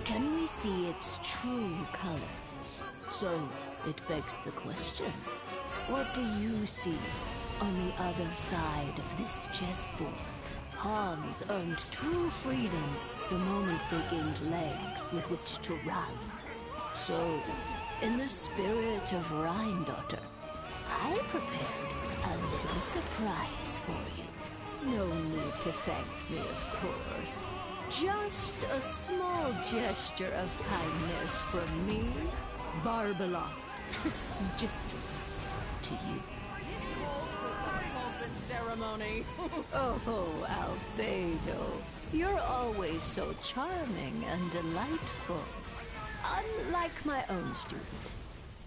can we see its true colors. So, it begs the question, what do you see on the other side of this chessboard? Pawns earned true freedom the moment they gained legs with which to run. So, in the spirit of Rhine-daughter, I prepared a little surprise for you. No need to thank me, of course. Just a small gesture of kindness from me, Barbala Trismegistus, to you. Ceremony. Oh, Albedo, you're always so charming and delightful. Unlike my own student,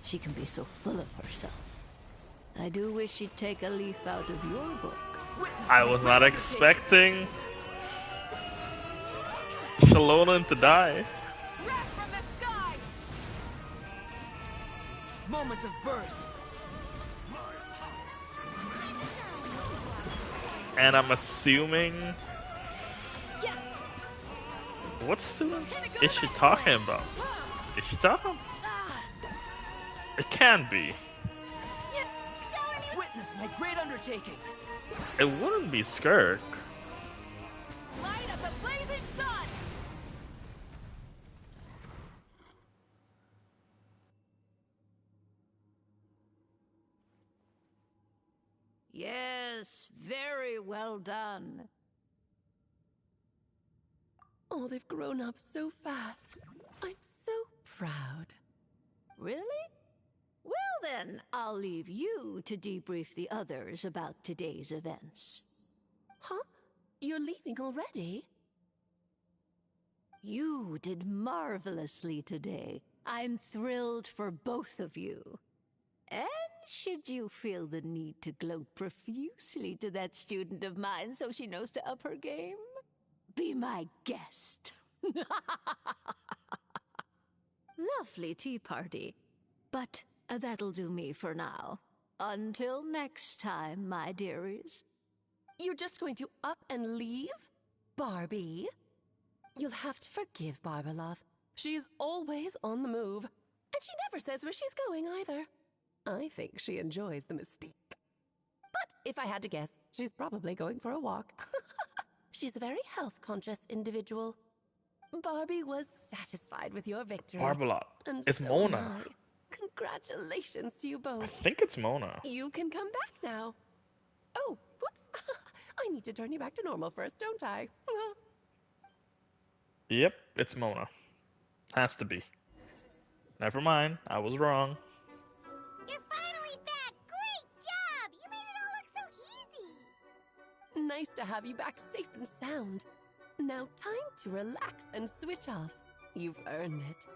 she can be so full of herself. I do wish she'd take a leaf out of your book. I was not expecting Shalonan to die. Moment of birth. And I'm assuming... What student is she talking about? Is she talking? It can't be. Witness my great undertaking. It wouldn't be Skirk. Light of the blazing sun! Yes, very well done. Oh, they've grown up so fast. I'm so proud. Really? Well, then, I'll leave you to debrief the others about today's events. Huh? You're leaving already? You did marvelously today. I'm thrilled for both of you. And should you feel the need to gloat profusely to that student of mine so she knows to up her game, be my guest. Lovely tea party. But that'll do me for now. Until next time, my dearies. You're just going to up and leave? Barbie? You'll have to forgive Barbalov. She's always on the move. And she never says where she's going either. I think she enjoys the mystique. But if I had to guess, she's probably going for a walk. She's a very health-conscious individual. Barbie was satisfied with your victory. Barbalov. And It's so Mona. am I. Congratulations to you both. I think it's Mona. You can come back now. Oh, whoops. I need to turn you back to normal first, don't I? Yep, it's Mona. Has to be. Never mind, I was wrong. You're finally back! Great job! You made it all look so easy! Nice to have you back safe and sound. Now time to relax and switch off. You've earned it.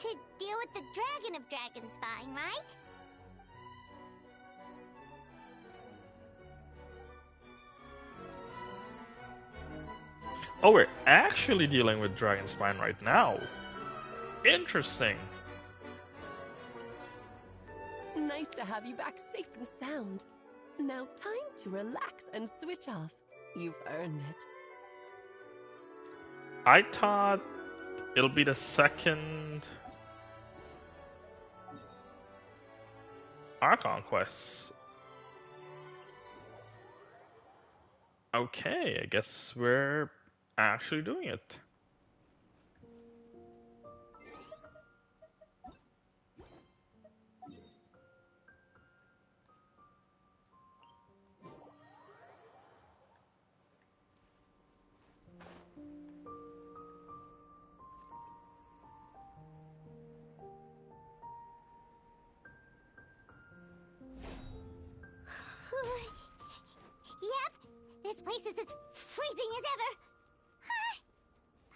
To deal with the Dragon of Dragonspine, right? Oh, we're actually dealing with Dragonspine right now. Interesting. Nice to have you back safe and sound. Now time to relax and switch off. You've earned it. I thought it'll be the second Archon quest. Okay, I guess we're actually doing it. Yep, this place is as freezing as ever.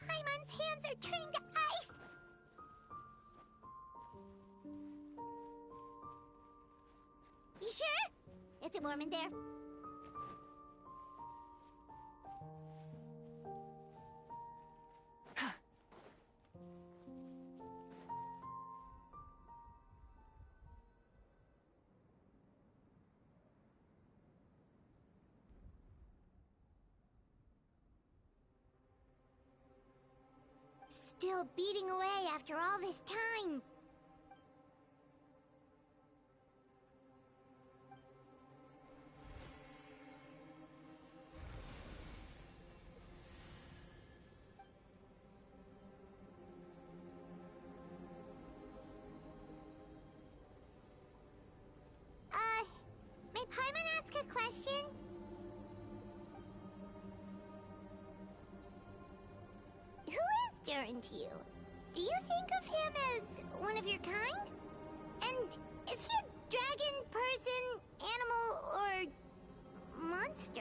Paimon's hands are turning to ice. You sure? Is it warm in there? Still beating away after all this time. May Paimon ask a question? Who is Durin to you? Do you think of him as one of your kind? And is he a dragon, person, animal, or monster?